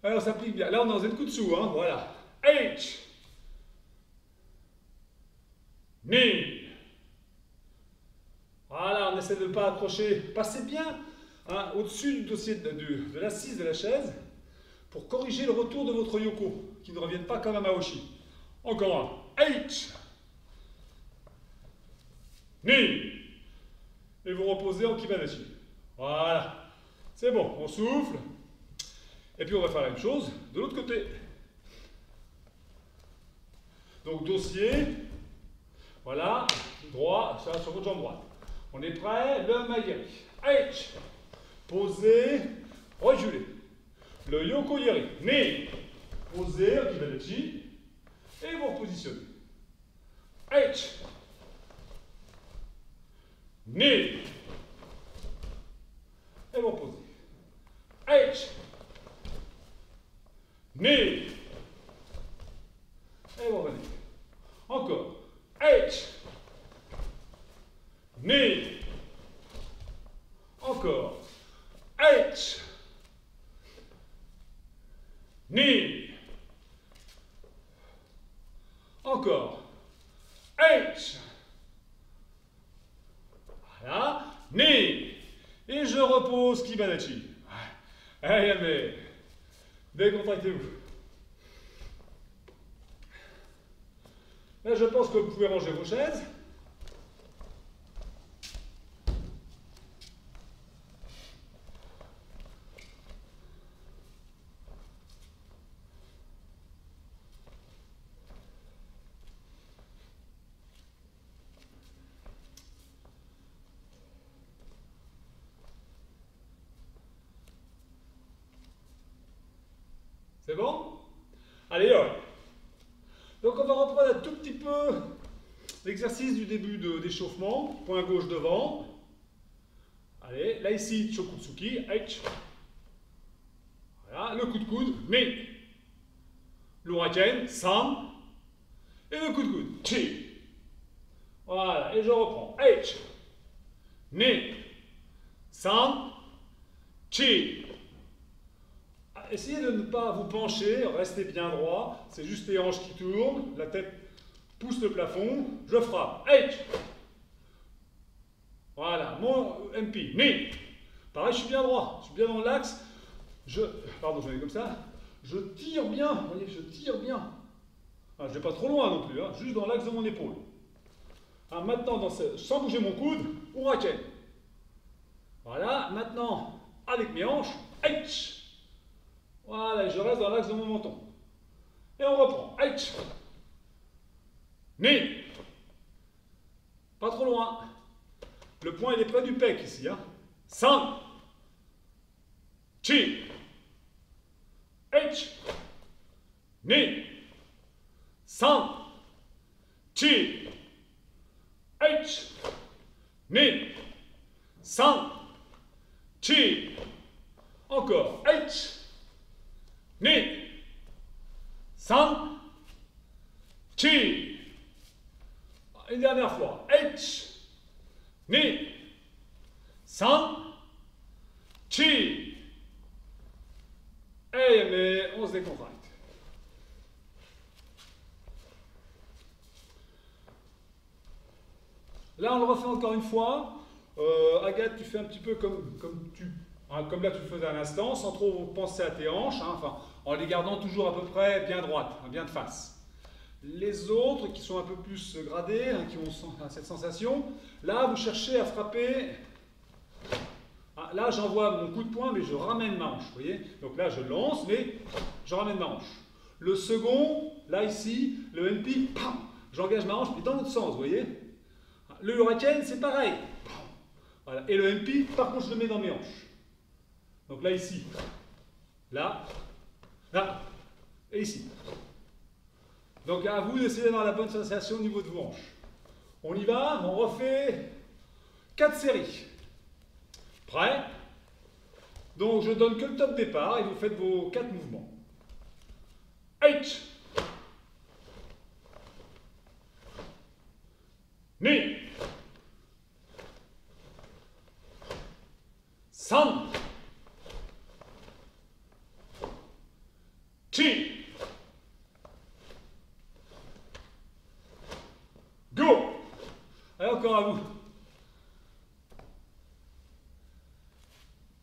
Alors, ça plique bien. Là, on est en Zenkutsu, hein, voilà. H. Ni. Voilà, on essaie de ne pas accrocher. Passez bien hein, au-dessus du dossier de l'assise de la chaise pour corriger le retour de votre yoko, qui ne revienne pas comme un maoshi. Encore un. H. Ni. Et vous reposez en kibanashi. Voilà. C'est bon, on souffle. Et puis on va faire la même chose de l'autre côté. Donc dossier, voilà, droit, ça sur votre jambe droite. On est prêt, le Maigiri. H, posez, reculez. Le Yokoyari, mais posez, Kibanashi, et vous repositionnez. H, mais, et vous reposez. H, mais, et vous revenez. Encore. H. Mais. Encore. H. Ni. Encore. H. Voilà. Ni. Et je repose Kibanashi. Allez, mais. Décontractez-vous. Là, je pense que vous pouvez ranger vos chaises. C'est bon? Allez, hop. Donc on va reprendre un tout petit peu l'exercice du début d'échauffement. Point gauche devant. Allez, là ici, Chokutsuki. H. Voilà, le coup de coude. Mais. L'ouraken. Sam. Et le coup de coude. Chi. Voilà, et je reprends. H. ni, san, chi. Essayez de ne pas vous pencher, restez bien droit, c'est juste les hanches qui tournent, la tête pousse le plafond, je frappe, H. Voilà, mon MP, ni. Pareil, je suis bien droit, je suis bien dans l'axe, pardon, je vais comme ça, je tire bien, vous voyez, je tire bien. Ah, je ne vais pas trop loin non plus, hein, juste dans l'axe de mon épaule. Ah, maintenant, sans bouger mon coude, huracan. Voilà, maintenant, avec mes hanches, H. Voilà, et je reste dans l'axe de mon menton. Et on reprend, H. Ni. Pas trop loin. Le point, il est près du pec ici. Hein. San. Chi. H. Ni. San. Chi. H. Ni. San. Chi. Encore. H. Ni. San. Chi. Une dernière fois. H. Ni. San. Chi. Et mais on se décontracte. Là, on le refait encore une fois. Agathe, tu fais un petit peu comme là tu le faisais à l'instant, sans trop penser à tes hanches, hein, enfin, en les gardant toujours à peu près bien droites, hein, bien de face. Les autres qui sont un peu plus gradés, hein, qui ont cette sensation, là vous cherchez à frapper. Ah, là j'envoie mon coup de poing, mais je ramène ma hanche, vous voyez. Donc là je lance, mais je ramène ma hanche. Le second, là ici, le NP, j'engage ma hanche, mais dans l'autre sens, vous voyez. Le huracan, c'est pareil. Voilà. Et le MP, par contre, je le mets dans mes hanches. Donc là, ici, là, là, et ici. Donc à vous d'essayer d'avoir la bonne sensation au niveau de vos hanches. On y va, on refait 4 séries. Prêt? Donc je donne que le top départ et vous faites vos 4 mouvements. H. Ni. San. Chi. Go. Allez, encore à vous.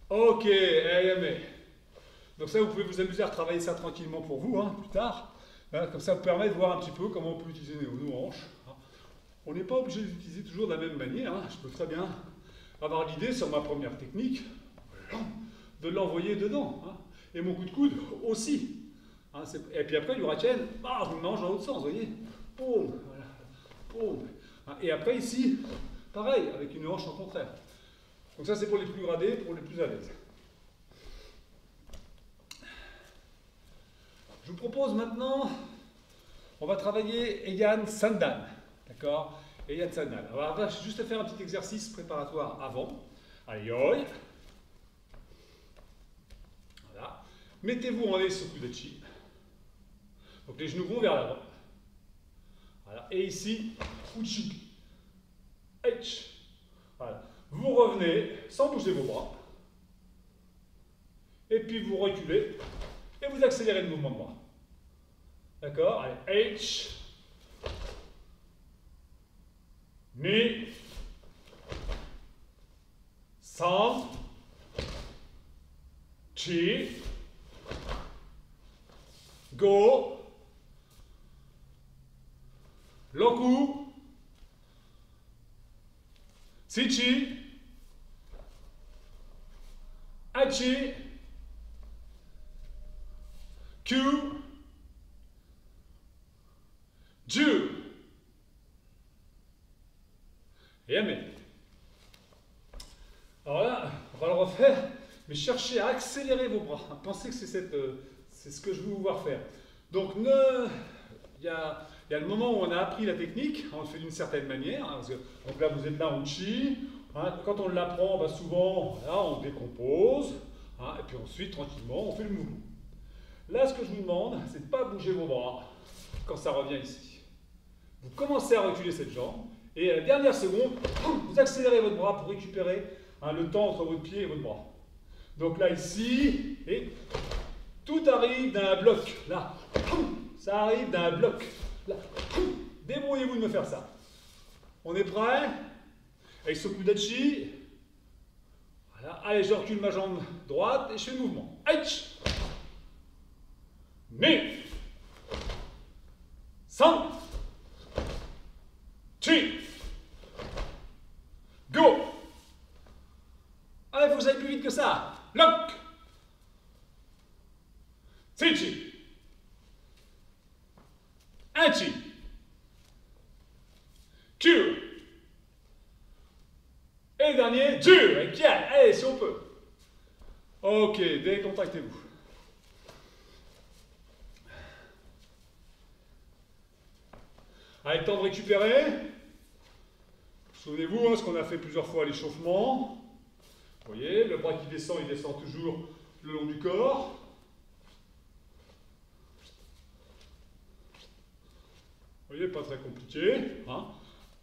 Ok, allez, donc ça, vous pouvez vous amuser à retravailler ça tranquillement pour vous, hein, plus tard. Hein, comme ça vous permet de voir un petit peu comment on peut utiliser nos hanches. Hein. On n'est pas obligé d'utiliser toujours de la même manière. Hein. Je peux très bien avoir l'idée sur ma première technique de l'envoyer dedans. Hein. Et mon coup de coude aussi. Hein, et puis après, l'huracan, je me mange dans l'autre sens, vous voyez. Boum, voilà. Boum. Hein, et après ici, pareil, avec une hanche en contraire. Donc ça c'est pour les plus gradés, pour les plus à l'aise. Je vous propose maintenant, on va travailler Eyan Sandan. D'accord? Eyan Sandan. Alors on va juste faire un petit exercice préparatoire avant. Allez, oi. Voilà. Mettez-vous en laisse au kudachi. Donc les genoux vont vers l'avant. Voilà. Et ici, uchi. H. Voilà. Vous revenez sans bouger vos bras. Et puis vous reculez. Et vous accélérez le mouvement de bras. D'accord? Allez, H. Ni. San. Chi. Go. Loku. Sichi. Hachi. Q. Ju. Et Amen. Alors là, on va le refaire, mais cherchez à accélérer vos bras. Pensez que c'est ce que je veux vous voir faire. Donc, il y a le moment où on a appris la technique, on le fait d'une certaine manière. Hein, donc là, vous êtes là en chi. Hein, quand on l'apprend, souvent, là, on décompose. Hein, et puis ensuite, tranquillement, on fait le mouvement. Là, ce que je vous demande, c'est de ne pas bouger vos bras quand ça revient ici. Vous commencez à reculer cette jambe, Et à la dernière seconde, vous accélérez votre bras pour récupérer le temps entre votre pied et votre bras. Donc là, ici, et tout arrive d'un bloc. Là, ça arrive d'un bloc. Là, débrouillez-vous de me faire ça. On est prêt? Avec Sokudachi. Voilà. Allez, je recule ma jambe droite et je fais le mouvement. Aïch! Mais 3, 2, go! Allez, il faut que j'aille plus vite que ça. Lock! Tsuchi! Anchi! Q! Et le dernier, dur! Et qui allez, si on peut. Ok, décontractez-vous. Allez, le temps de récupérer. Souvenez-vous, ce qu'on a fait plusieurs fois à l'échauffement. Vous voyez, le bras qui descend, il descend toujours le long du corps. Vous voyez, pas très compliqué. Hein.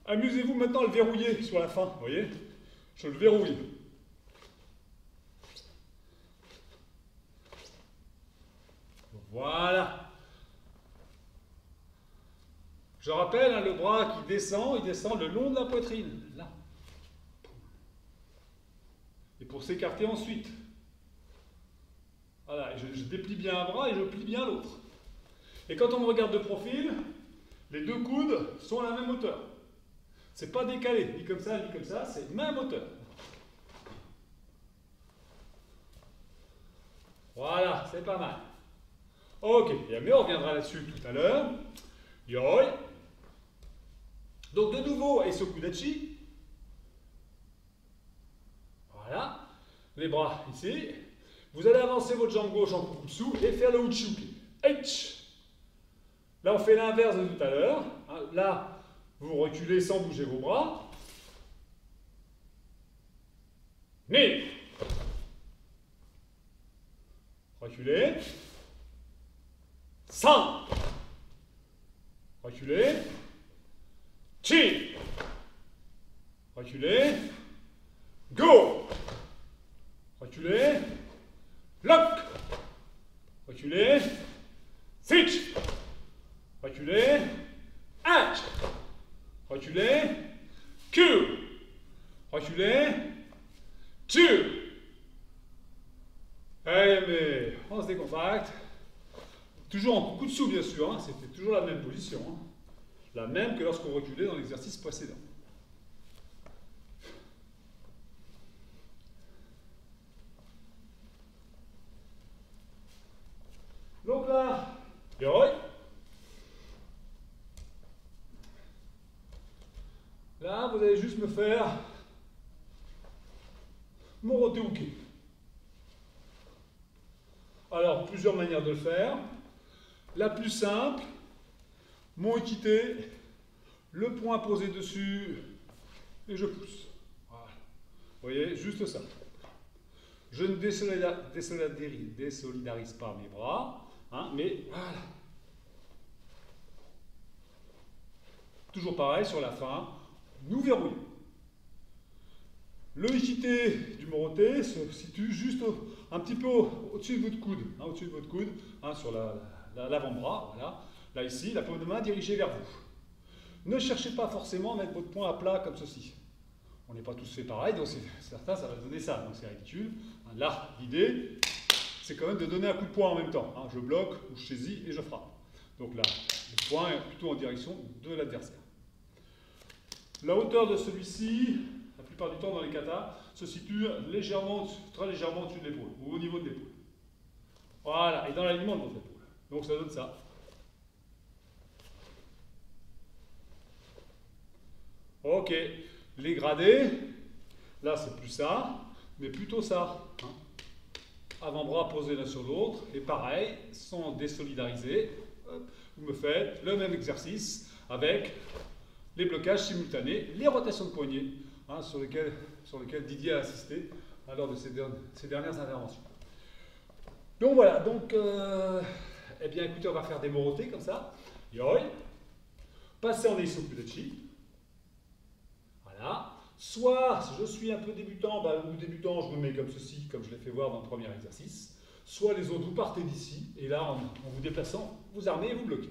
Amusez-vous maintenant à le verrouiller sur la fin. Vous voyez, je le verrouille. Voilà. Je rappelle, le bras qui descend, il descend le long de la poitrine. Là. Et pour s'écarter ensuite. Voilà, je déplie bien un bras et je plie bien l'autre. Et quand on me regarde de profil, les deux coudes sont à la même hauteur. C'est pas décalé, ni comme ça, c'est même hauteur. Voilà, c'est pas mal. Ok, mais on reviendra là-dessus tout à l'heure. Yoi. Donc de nouveau, Eisokudachi. Voilà. Les bras ici. Vous allez avancer votre jambe gauche en kukutsu et faire le uchuki. H. Là, on fait l'inverse de tout à l'heure. Là, vous reculez sans bouger vos bras. Ni. Reculez. San. Reculez. Chi. Reculez. Go. Reculez. Lock. Reculez. Switch. Reculez. H. Reculez. Q. Reculez. Q. Allez, mais on se décontracte. Toujours en kukutsu, bien sûr. Hein. C'était toujours la même position. Hein. La même que lorsqu'on reculait dans l'exercice précédent. Donc là, yoi. Là, vous allez juste me faire mon roté uke. Alors, plusieurs manières de le faire. La plus simple, mon équité, le poing posé dessus, et je pousse. Voilà. Vous voyez, juste ça. Je ne désolidarise pas mes bras, hein, mais voilà. Toujours pareil, sur la fin, nous verrouillons. Le équité du moroté se situe juste un petit peu au-dessus de votre coude, hein, au-dessus de votre coude, hein, sur l'avant-bras, voilà. Là ici, la paume de main dirigée vers vous. Ne cherchez pas forcément à mettre votre poing à plat comme ceci. On n'est pas tous fait pareil, donc certains ça va donner ça, donc c'est ridicule. Là, l'idée, c'est quand même de donner un coup de poing en même temps. Hein. Je bloque, ou je saisis et je frappe. Donc là, le poing est plutôt en direction de l'adversaire. La hauteur de celui-ci, la plupart du temps dans les katas, se situe légèrement, très légèrement au-dessus de l'épaule, ou au niveau de l'épaule. Voilà, et dans l'alignement de votre épaule. Donc ça donne ça. Ok, les gradés, là c'est plus ça, mais plutôt ça. Hein. Avant-bras posés l'un sur l'autre, et pareil, sans désolidariser, vous me faites le même exercice avec les blocages simultanés, les rotations de poignets, hein, sur lesquelles Didier a assisté lors de ses dernières interventions. Donc voilà, donc, eh bien écoutez, on va faire des morotés comme ça. Yoi. Passer en Eisokudachi. Voilà. Soit, si je suis un peu débutant, ou débutant, je me mets comme ceci, comme je l'ai fait voir dans le premier exercice. Soit les autres, vous partez d'ici, et là, en vous déplaçant, vous armez et vous bloquez.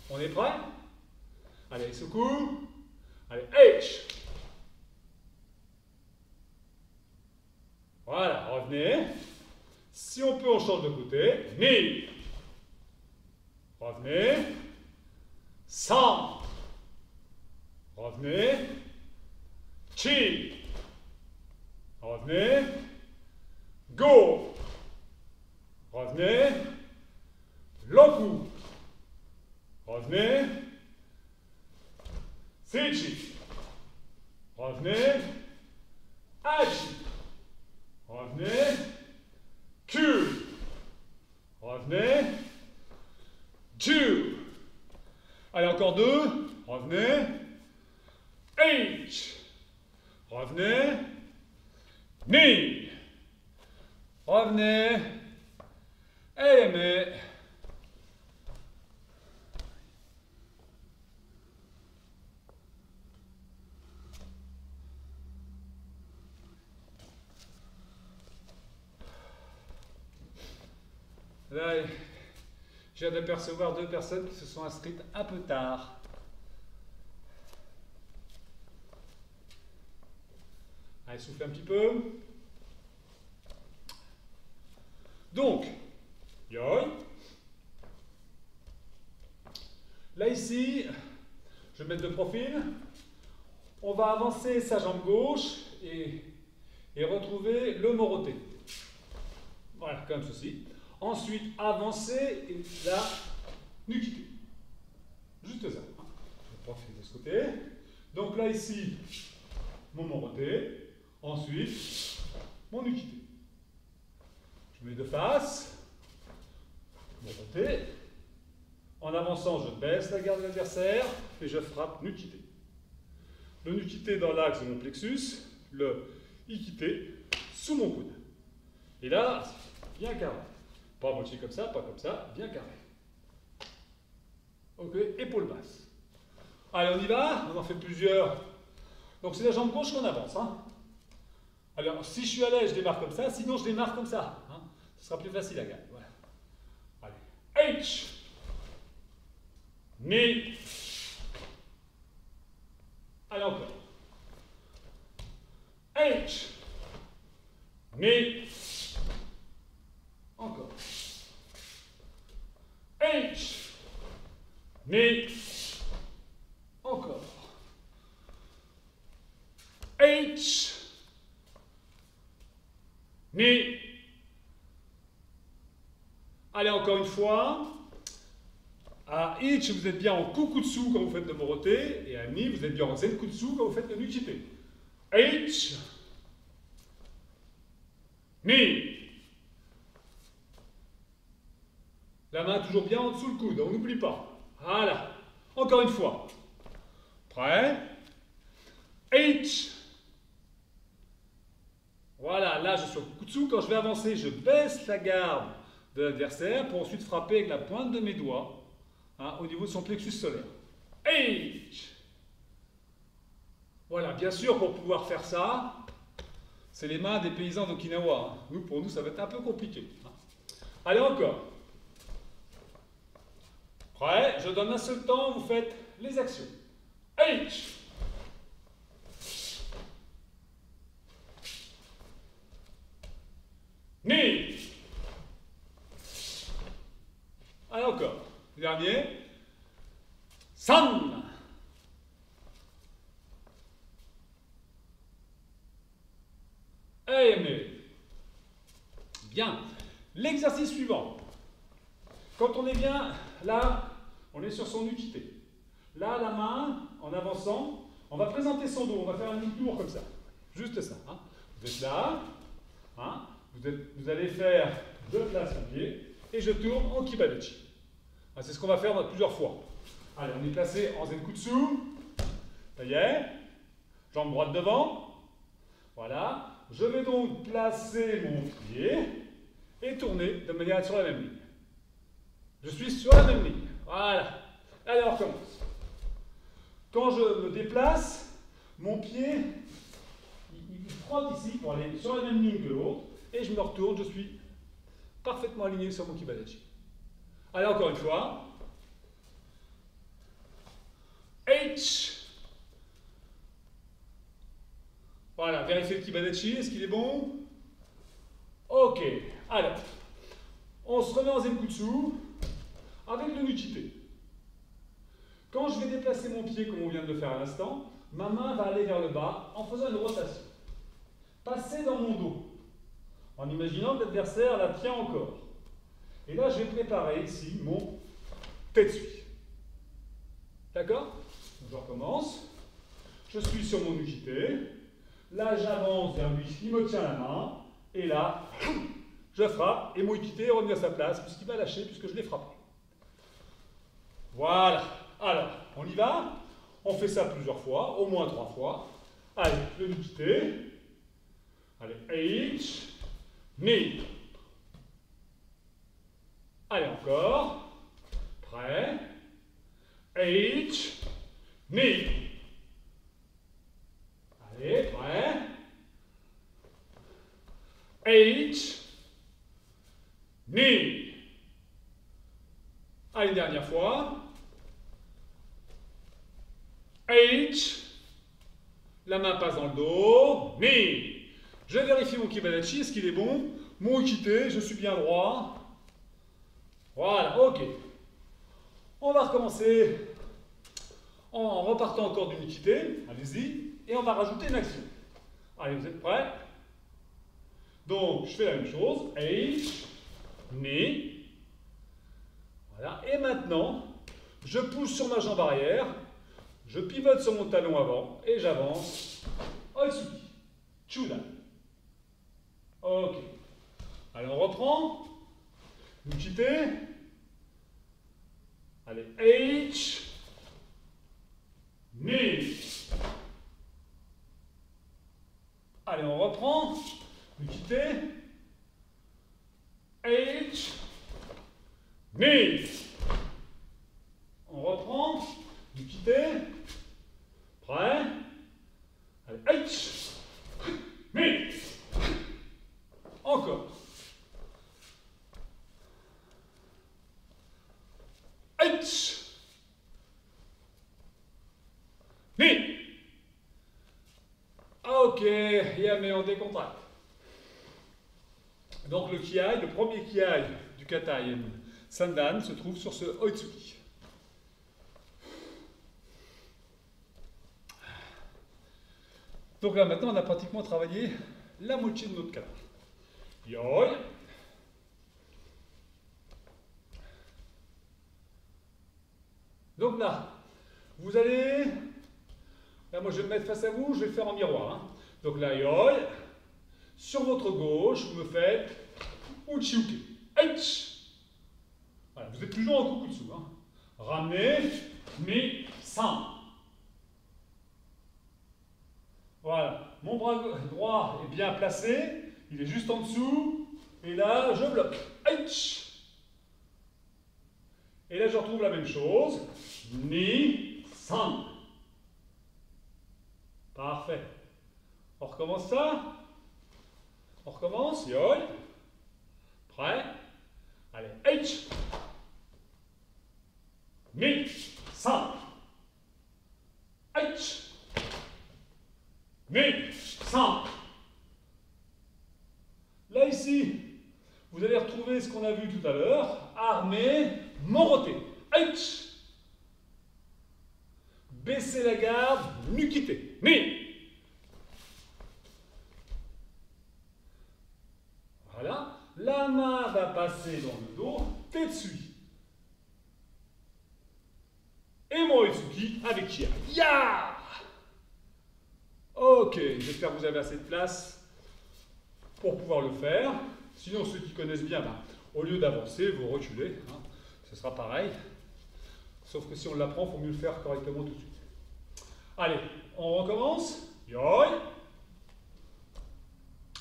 On est prêt? Allez, secoue. Allez, H. Voilà, revenez. Si on peut, on change de côté. Ni. Revenez. Sans. Revenez. Chi. Revenez. Go. Revenez. Loku. Revenez. Sichi. Revenez. Achi. Revenez. Q. Revenez. Ju. Allez, encore deux. Revenez. H. Revenez. Ni. Revenez. Aimez. Là, je viens d'apercevoir deux personnes qui se sont inscrites un peu tard. Allez, soufflez un petit peu. Donc, yoi. Là, ici, je vais mettre de profil. On va avancer sa jambe gauche et retrouver le moroté. Voilà, comme ceci. Ensuite, avancer et la nuquité. Juste ça. Je profite de ce côté. Donc là, ici, mon moroté. Ensuite, mon nuquité. Je mets de face. Moroté. En avançant, je baisse la garde de l'adversaire et je frappe nuquité. Le nuquité dans l'axe de mon plexus. Le iquité sous mon coude. Et là, bien carré. Pas moitié comme ça, pas comme ça, bien carré. Ok, épaule basse. Allez, on y va, on en fait plusieurs. Donc c'est la jambe gauche qu'on avance. Hein. Alors, si je suis à l'aise, je démarre comme ça, sinon je démarre comme ça. Hein. Ce sera plus facile à gagner. Voilà. Allez, H. Ni. Allez, encore. H. Ni. Encore. H. Ni. Encore. H. Ni. Allez, encore une fois. À H, vous êtes bien en kukutsu quand vous faites le moroté. Et à Ni, vous êtes bien en zenkutsu quand vous faites le nuquité. H. Ni. La main toujours bien en dessous le coude, on n'oublie pas. Voilà. Encore une fois. Prêt? H. Voilà, là je suis au kukutsu. Quand je vais avancer, je baisse la garde de l'adversaire pour ensuite frapper avec la pointe de mes doigts au niveau de son plexus solaire. H. Voilà, bien sûr, pour pouvoir faire ça, c'est les mains des paysans d'Okinawa. Nous, pour nous, ça va être un peu compliqué. Allez, encore. Prêt? Je donne un seul temps, vous faites les actions. H. Ni. Allez, encore. Dernier. San. Aimé. Bien. L'exercice suivant. Quand on est bien, là, on est sur son uquité. Là, la main, en avançant, on va présenter son dos. On va faire un demi-tour comme ça. Juste ça. Hein. Vous êtes là. Hein. Vous allez faire deux places au pied. Et je tourne en kibaduchi. Hein, c'est ce qu'on va faire plusieurs fois. Allez, on est placé en zenkutsu. Ça y est. Jambe droite devant. Voilà. Je vais donc placer mon pied et tourner de manière à être sur la même ligne. Je suis sur la même ligne. Voilà. Allez, on recommence. Quand je me déplace, mon pied, il frotte ici pour aller sur la même ligne que l'autre, et je me retourne, je suis parfaitement aligné sur mon Kibadachi. Allez, encore une fois. H. Voilà, vérifiez le Kibadachi, est-ce qu'il est bon? Ok, alors, on se remet en Zenkutsu avec le Nuchite. Quand je vais déplacer mon pied, comme on vient de le faire à l'instant, ma main va aller vers le bas en faisant une rotation. Passer dans mon dos, en imaginant que l'adversaire la tient encore. Et là, je vais préparer ici mon Tetsui. D'accord? Je recommence. Je suis sur mon Nuchite. Là, j'avance vers lui, il me tient la main. Et là, je frappe et mon Ukite est revenu à sa place puisqu'il m'a lâché, puisque je l'ai frappé. Voilà. Alors, on y va. On fait ça plusieurs fois, au moins 3 fois. Allez, le Ukite. Allez, H, ni. Allez, encore. Prêt. H, ni. Allez, prêt. H, ni. Allez, une dernière fois. H, la main passe dans le dos, ni. Je vérifie mon Kibadachi, est-ce qu'il est bon? Mon Ukite, je suis bien droit. Voilà, ok. On va recommencer en repartant encore du Ukite, allez-y, et on va rajouter une action. Allez, vous êtes prêts? Donc, je fais la même chose. H, ni. Voilà. Et maintenant, je pousse sur ma jambe arrière, je pivote sur mon talon avant et j'avance. Otsuki. Chudan. Ok. Allez, on reprend. Uchite. Allez, H, ni. Allez, on reprend. Ukite, H, ni. On reprend. Ukite, prêt. Allez, H, ni. Encore. H, ni. Ok, Yame, on décontracte. Donc le kiai, le premier kiai du katai Sandan se trouve sur ce Oitsuki. Donc là maintenant on a pratiquement travaillé la moitié de notre kata. Yoi. Donc là, vous allez... Là moi je vais me mettre face à vous, je vais le faire en miroir. Hein. Donc là, yoi. Sur votre gauche, vous me faites Uchiuke. H. Voilà, vous êtes toujours en Kukutsu. Hein. Ramenez, mi, san. Voilà, mon bras droit est bien placé, il est juste en dessous, et là, je bloque. H. Et là, je retrouve la même chose. Ni, san. Parfait. On recommence ça. On recommence, yoi. Prêt? Allez, H. Mi, san. H. Mi, san. Là, ici, vous allez retrouver ce qu'on a vu tout à l'heure. Armé, moroté. H. Baissez la garde, nukite. Mi. Voilà, la main va passer dans le dos, Tetsui. Et mon Oitsuki avec Kia. Ya! Ok, j'espère que vous avez assez de place pour pouvoir le faire. Sinon, ceux qui connaissent bien, ben, au lieu d'avancer, vous reculez. Hein, ce sera pareil. Sauf que si on l'apprend, il faut mieux le faire correctement tout de suite. Allez, on recommence. Yoi.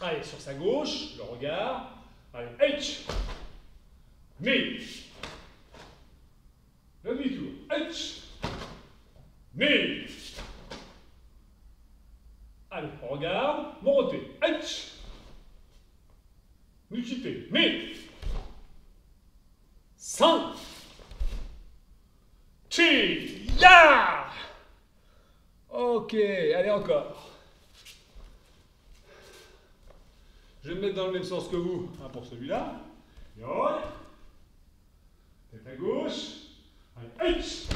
Allez, sur sa gauche, le regard. Allez, H. Mi. Le demi-tour. H. Mi. ni, san, chi, ya. Ok, allez encore. Je vais me mettre dans le même sens que vous pour celui-là. Yoi. Tête à gauche. Allez, H,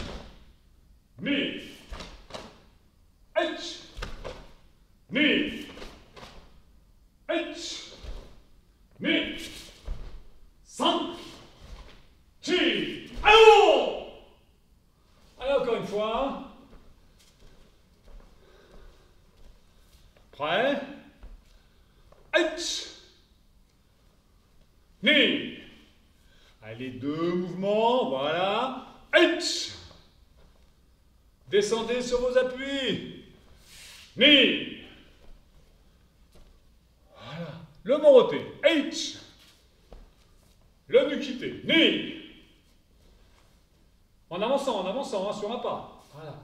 ni, H, ni, H, ni, san, chi, allons. Allez, encore une fois. Prêt? H, ni. Allez, 2 mouvements, voilà. H. Descendez sur vos appuis. Ni. Voilà. Le moroté. H. Le nukité. Ni. En avançant, hein, sur un pas. Voilà.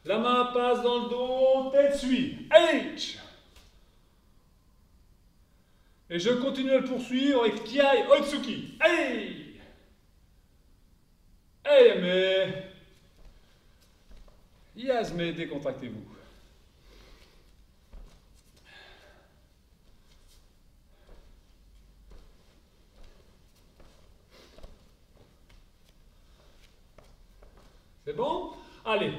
La main passe dans le dos, tête suit. H. Et je continue à le poursuivre avec Kiai Otsuki. Hey! Hey, mais... Yes, mais décontractez-vous. C'est bon? Allez,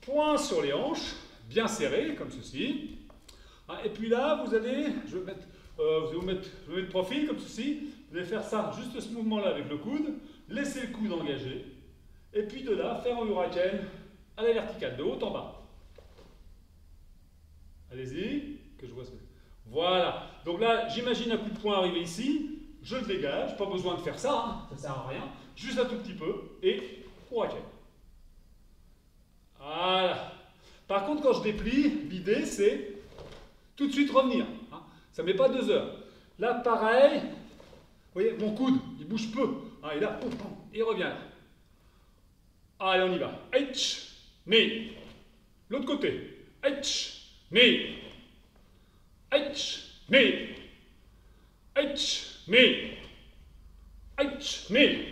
poing sur les hanches, bien serrés, comme ceci. Et puis là, vous allez, je vais vous mettre de profil, comme ceci. Vous allez faire ça, juste ce mouvement-là avec le coude. Laissez le coude engagé. Et puis de là, faire un hurricane à la verticale, de haut en bas. Allez-y, que je vois ce que... Voilà. Donc là, j'imagine un coup de poing arriver ici. Je le dégage. Pas besoin de faire ça, hein, ça ne sert à rien. Juste un tout petit peu. Et hurricane. Voilà. Par contre, quand je déplie, l'idée c'est tout de suite revenir. Hein. Ça ne met pas 2 heures. Là, pareil. Vous voyez, mon coude, il bouge peu. Hein, et là, il revient. Allez, on y va. H, ni. L'autre côté. H, ni. H, ni. H, ni. H, ni.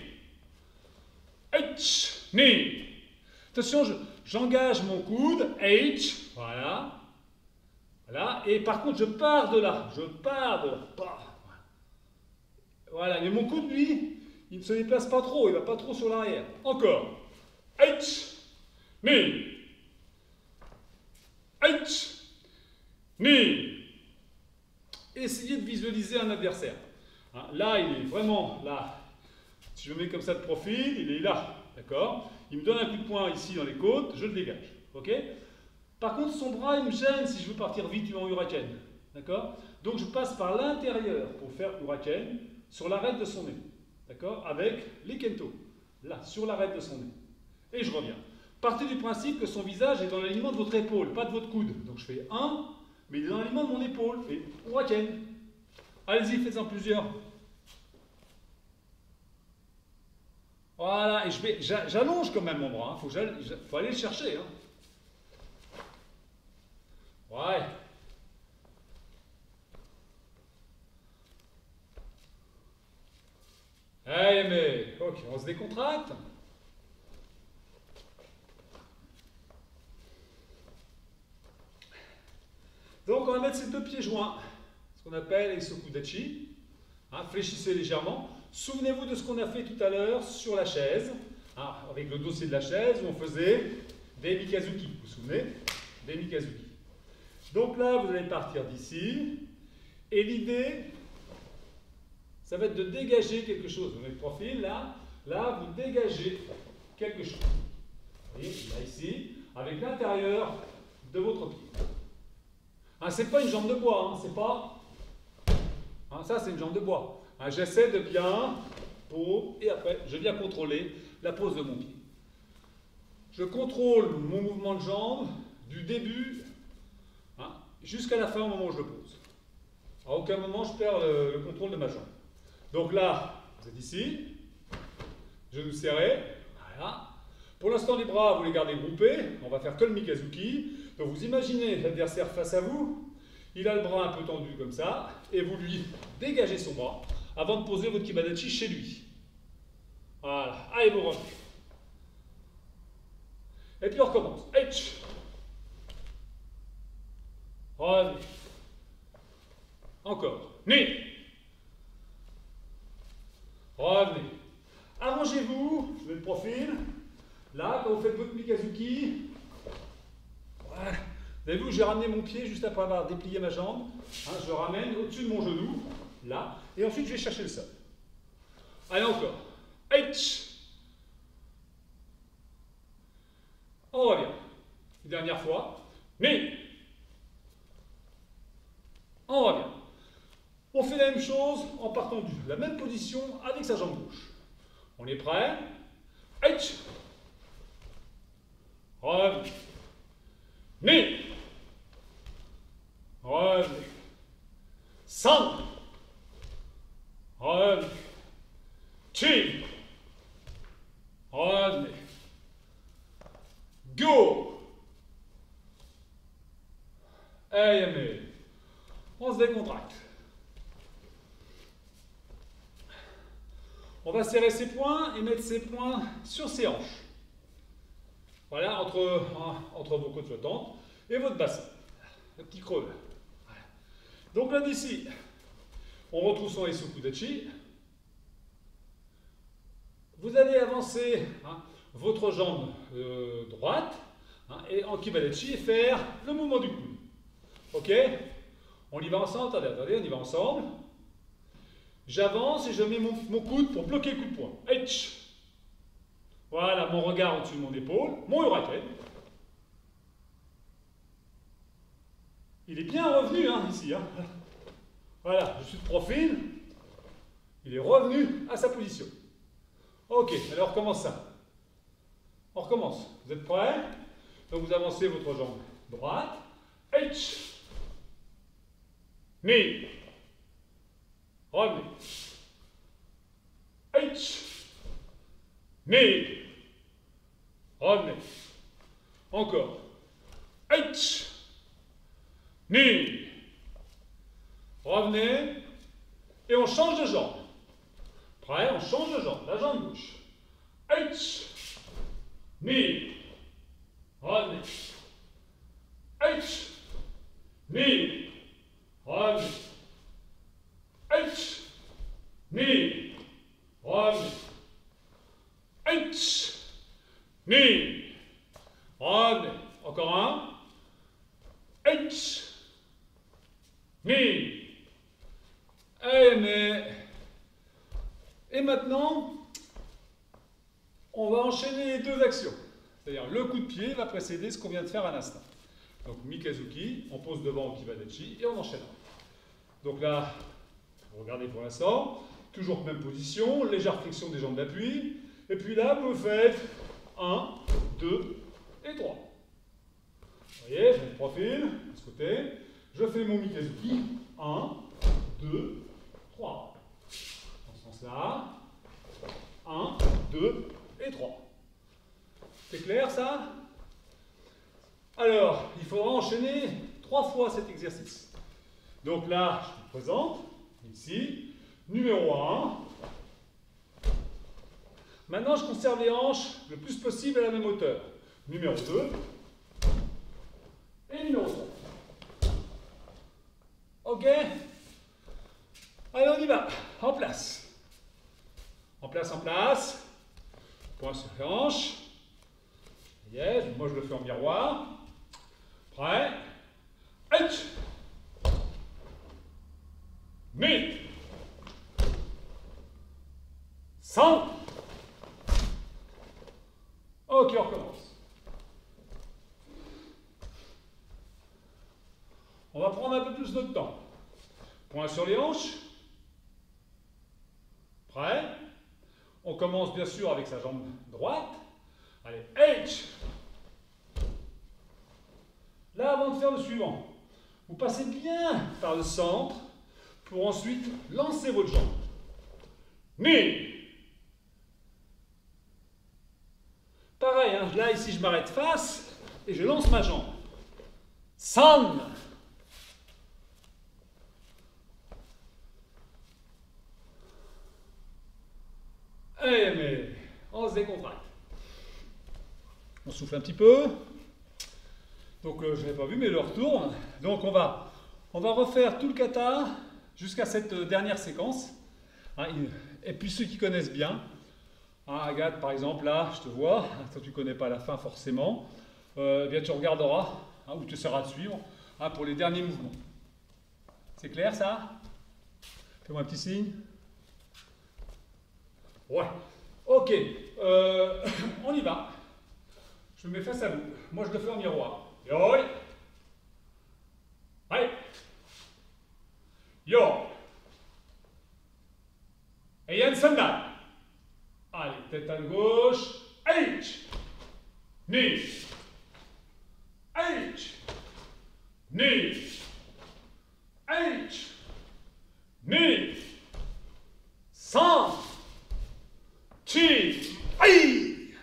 H, ni. Attention, j'engage mon coude. H, voilà. Voilà. Et par contre, je pars de là. Voilà. Mais mon coude, lui, il ne se déplace pas trop. Il ne va pas trop sur l'arrière. Encore. H, ni. H, ni. Essayez de visualiser un adversaire. Hein, là, il est vraiment là. Si je me mets comme ça de profil, il est là. D'accord? Il me donne un coup de poing ici dans les côtes, je le dégage. Ok? Par contre, son bras, il me gêne si je veux partir vite en hurricane. D'accord? Donc, je passe par l'intérieur pour faire hurricane sur l'arête de son nez. D'accord? Avec les kento. Là, sur l'arête de son nez. Et je reviens. Partez du principe que son visage est dans l'alignement de votre épaule, pas de votre coude. Donc, je fais 1, mais il est dans l'alignement de mon épaule. Et hurricane. Allez-y, faites-en plusieurs. Voilà, et j'allonge quand même mon bras. Faut aller le chercher. Hein. Ouais. Allez, mais... Ok, on se décontracte. Donc, on va mettre ces 2 pieds joints. Ce qu'on appelle Isokudachi. Hein, fléchissez légèrement. Souvenez-vous de ce qu'on a fait tout à l'heure sur la chaise. Hein, avec le dossier de la chaise, où on faisait des Mikazuki. Vous vous souvenez? Des Mikazuki. Donc là, vous allez partir d'ici. Et l'idée, ça va être de dégager quelque chose. Vous avez le profil, là. Là, vous dégagez quelque chose. Vous voyez, là, ici, avec l'intérieur de votre pied. Hein, c'est pas une jambe de bois, hein, c'est pas... Hein, ça, c'est une jambe de bois. Hein, j'essaie de bien... Et après, je viens contrôler la pose de mon pied. Je contrôle mon mouvement de jambe du début jusqu'à la fin au moment où je le pose. À aucun moment je perds le contrôle de ma jambe. Donc là, vous êtes ici, genoux serrés, voilà. Pour l'instant, les bras, vous les gardez groupés, on va faire que le Mikazuki. Donc vous imaginez l'adversaire face à vous, il a le bras un peu tendu comme ça, et vous lui dégagez son bras. avant de poser votre Kibadachi chez lui. Voilà. Allez, vous revenez. Et puis on recommence. H. Revenez. Encore. Ni. Revenez. Arrangez-vous. Je mets le profil. Là, quand vous faites votre Mikazuki. Voilà. Vous avez vu, j'ai ramené mon pied juste après avoir déplié ma jambe. Hein, je le ramène au-dessus de mon genou. Là. Et ensuite, je vais chercher le sol. Allez, encore. H. On revient. Une dernière fois. Mais. On revient. On fait la même chose en partant de la même position avec sa jambe gauche. On est prêt? H. Revenez. Mais. Revenez. San. Revenez. Chi. Revenez. Go. Allez, mais. On se décontracte. On va serrer ses poings et mettre ses poings sur ses hanches. Voilà, entre vos côtes flottantes et votre bassin. Le petit creux. Voilà. Donc là d'ici, on retrouve son Isukudachi. Vous allez avancer votre jambe droite et en Kibadachi et faire le mouvement du coude. Ok? On y va ensemble. Attendez, on y va ensemble. J'avance et je mets mon coude pour bloquer le coup de poing. H. Voilà, mon regard au-dessus de mon épaule, mon huracan. Il est bien revenu ici. Voilà, je suis de profil. Il est revenu à sa position. Ok, alors on recommence ça. On recommence. Vous êtes prêts? Donc vous avancez votre jambe droite. H. Ni. Revenez. H. Ni. Revenez. Encore. H. Ni. Revenez. Et on change de jambe. Prêt? On change de jambe. La jambe gauche. H. Ni. Revenez. H. Ni. Revenez. H. Ni. Revenez. H. Ni. Revenez. Encore un. H. Ni. Et maintenant, on va enchaîner les deux actions. C'est-à-dire, le coup de pied va précéder ce qu'on vient de faire à l'instant. Donc, Mikazuki, on pose devant au Kibadachi et on enchaîne. Donc là, vous regardez pour l'instant, toujours même position, légère flexion des jambes d'appui. Et puis là, vous faites 1, 2 et 3. Vous voyez, j'ai le profil, de ce côté. Je fais mon Mikazuki. 1, 2, 3. Dans ce sens-là. 1, 2 et 3. C'est clair ça? Alors, il faudra enchaîner 3 fois cet exercice. Donc là, je vous présente, ici, numéro 1. Maintenant, je conserve les hanches le plus possible à la même hauteur. Numéro 2. Et numéro 3. Ok? Allez, on y va. En place. En place, en place. Point sur les hanches. Yes, moi je le fais en miroir. Prêt? H. Mi. 100. Ok, on recommence. On va prendre un peu plus notre temps. Point sur les hanches. Prêt? On commence bien sûr avec sa jambe droite. Allez, H. Là, avant de faire le suivant, vous passez bien par le centre pour ensuite lancer votre jambe. Mi. Pareil, là, ici, je m'arrête face et je lance ma jambe. San. se décontracte. On souffle un petit peu. Donc je n'avais pas vu, mais le retourne. Donc on va refaire tout le kata jusqu'à cette dernière séquence. Hein, et puis ceux qui connaissent bien, hein, Agathe par exemple, là, je te vois, toi tu ne connais pas la fin forcément, bien tu regarderas, hein, ou tu essaieras de suivre, hein, pour les derniers mouvements. C'est clair ça? Fais-moi un petit signe. Ouais. Ok. On y va. Je me mets face à vous. Moi, je le fais en miroir. Yo. Allez. Yo. Et Yann Sandal. Allez, tête à gauche. H. Knee. H. Knee. H. Knee. 100. Chi. Aïe.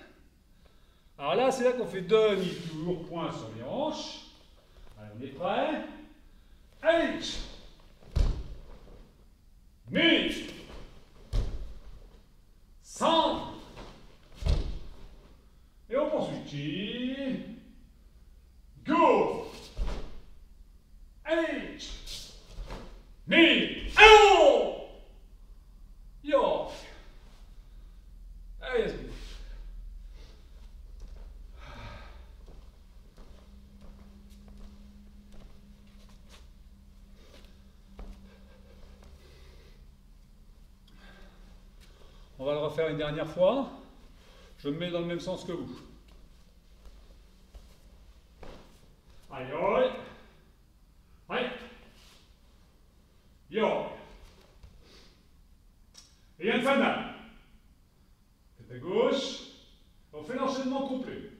Alors là, c'est là qu'on fait demi-tour, point sur les hanches. Allez, on est prêt. H. Knee. 100. Et on poursuit. Chi. Go. H. Knee. Oh. Yo. Allez, let's go. On va le refaire une dernière fois. Je me mets dans le même sens que vous. Aïe, aïe. Aïe. Yo. Et Yann Sandal. Tête à gauche. On fait l'enchaînement complet.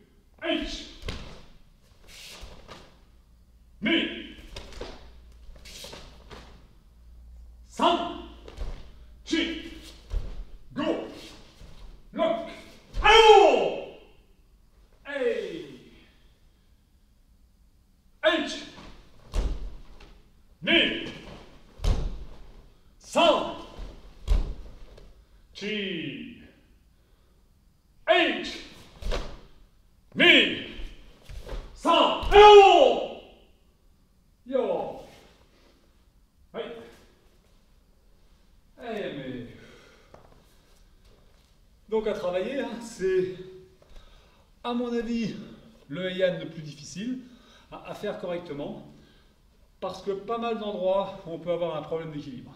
H. Mi. 100. Chi. Go. Lock. Allô. Hey. H. Mi. 100. Chi. H. Mi. 100. Allô. Yo. Oui. Eh mais... Donc à travailler, hein, c'est, à mon avis, le Heian le plus difficile à faire correctement, parce que pas mal d'endroits où on peut avoir un problème d'équilibre.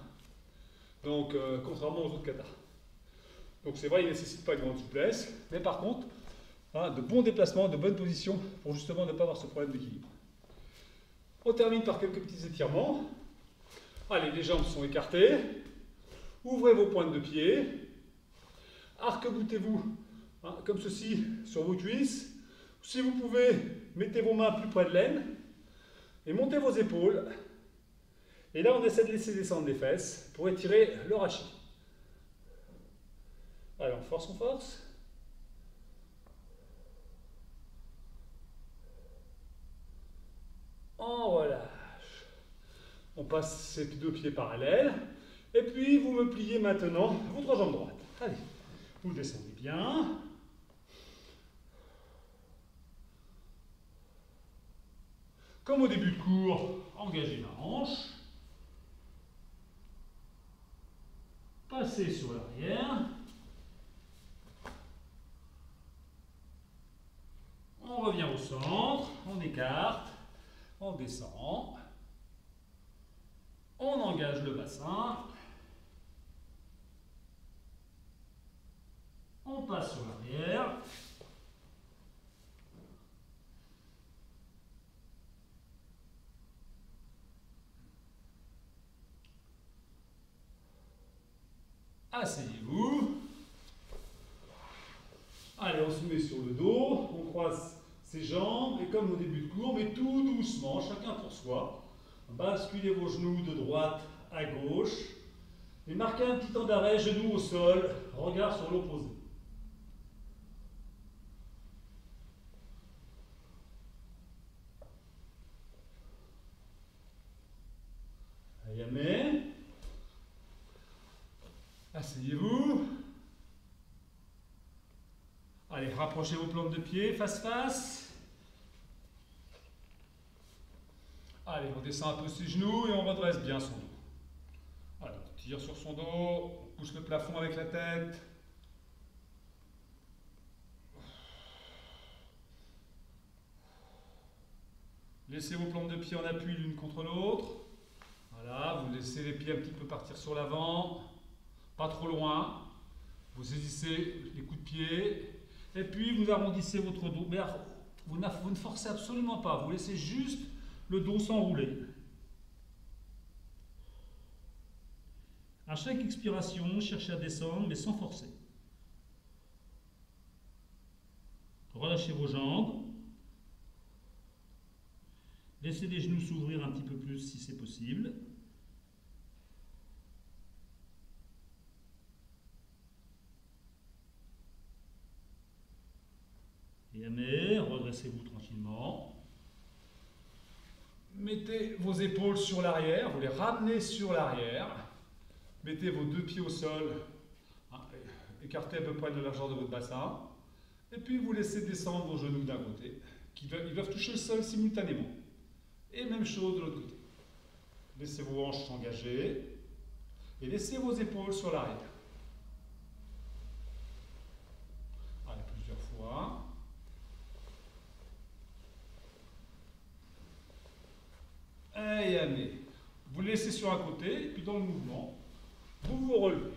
Donc, contrairement aux autres katas. Donc c'est vrai, il ne nécessite pas une grande souplesse, mais par contre, hein, de bons déplacements, de bonnes positions, pour justement ne pas avoir ce problème d'équilibre. On termine par quelques petits étirements. Allez, les jambes sont écartées. Ouvrez vos pointes de pied. Arc-boutez-vous, hein, comme ceci, sur vos cuisses. Si vous pouvez, mettez vos mains plus près de l'aine et montez vos épaules. Et là, on essaie de laisser descendre les fesses pour étirer le rachis. Allez, on force, on force. On relâche. On passe ces deux pieds parallèles. Et puis, vous me pliez maintenant votre jambe droite. Allez, vous descendez bien. Comme au début de cours, engagez la hanche. Passez sur l'arrière. On revient au centre, on écarte, on descend. On engage le bassin. On passe sur l'arrière. Asseyez-vous. Allez, on se met sur le dos, on croise ses jambes et comme au début de cours, mais tout doucement, chacun pour soi, basculez vos genoux de droite à gauche et marquez un petit temps d'arrêt, genoux au sol, regard sur l'opposé. Ayame. Asseyez-vous. rapprochez vos plantes de pied, face. Allez, on descend un peu ses genoux et on redresse bien son dos. Allez, on tire sur son dos, on pousse le plafond avec la tête. Laissez vos plantes de pied en appui l'une contre l'autre. Voilà, vous laissez les pieds un petit peu partir sur l'avant, pas trop loin. Vous saisissez les coups de pied et puis vous arrondissez votre dos. Mais vous ne forcez absolument pas, vous laissez juste le dos s'enrouler. À chaque expiration, cherchez à descendre mais sans forcer. Relâchez vos jambes. Laissez les genoux s'ouvrir un petit peu plus si c'est possible. Et amé, redressez-vous tranquillement. Mettez vos épaules sur l'arrière, vous les ramenez sur l'arrière. Mettez vos deux pieds au sol, écartez à peu près de la largeur de votre bassin. Et puis vous laissez descendre vos genoux d'un côté. Ils doivent toucher le sol simultanément. Et même chose de l'autre côté. Laissez vos hanches s'engager et laissez vos épaules sur l'arrière. Allez, plusieurs fois. Et allez. Vous laissez sur un côté, et puis dans le mouvement, vous vous relevez.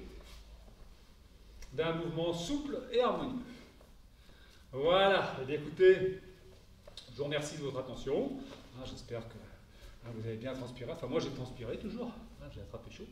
D'un mouvement souple et harmonieux. Voilà. Et bien, écoutez, je vous remercie de votre attention. J'espère que vous avez bien transpiré. Enfin, moi, j'ai transpiré toujours. J'ai attrapé chaud.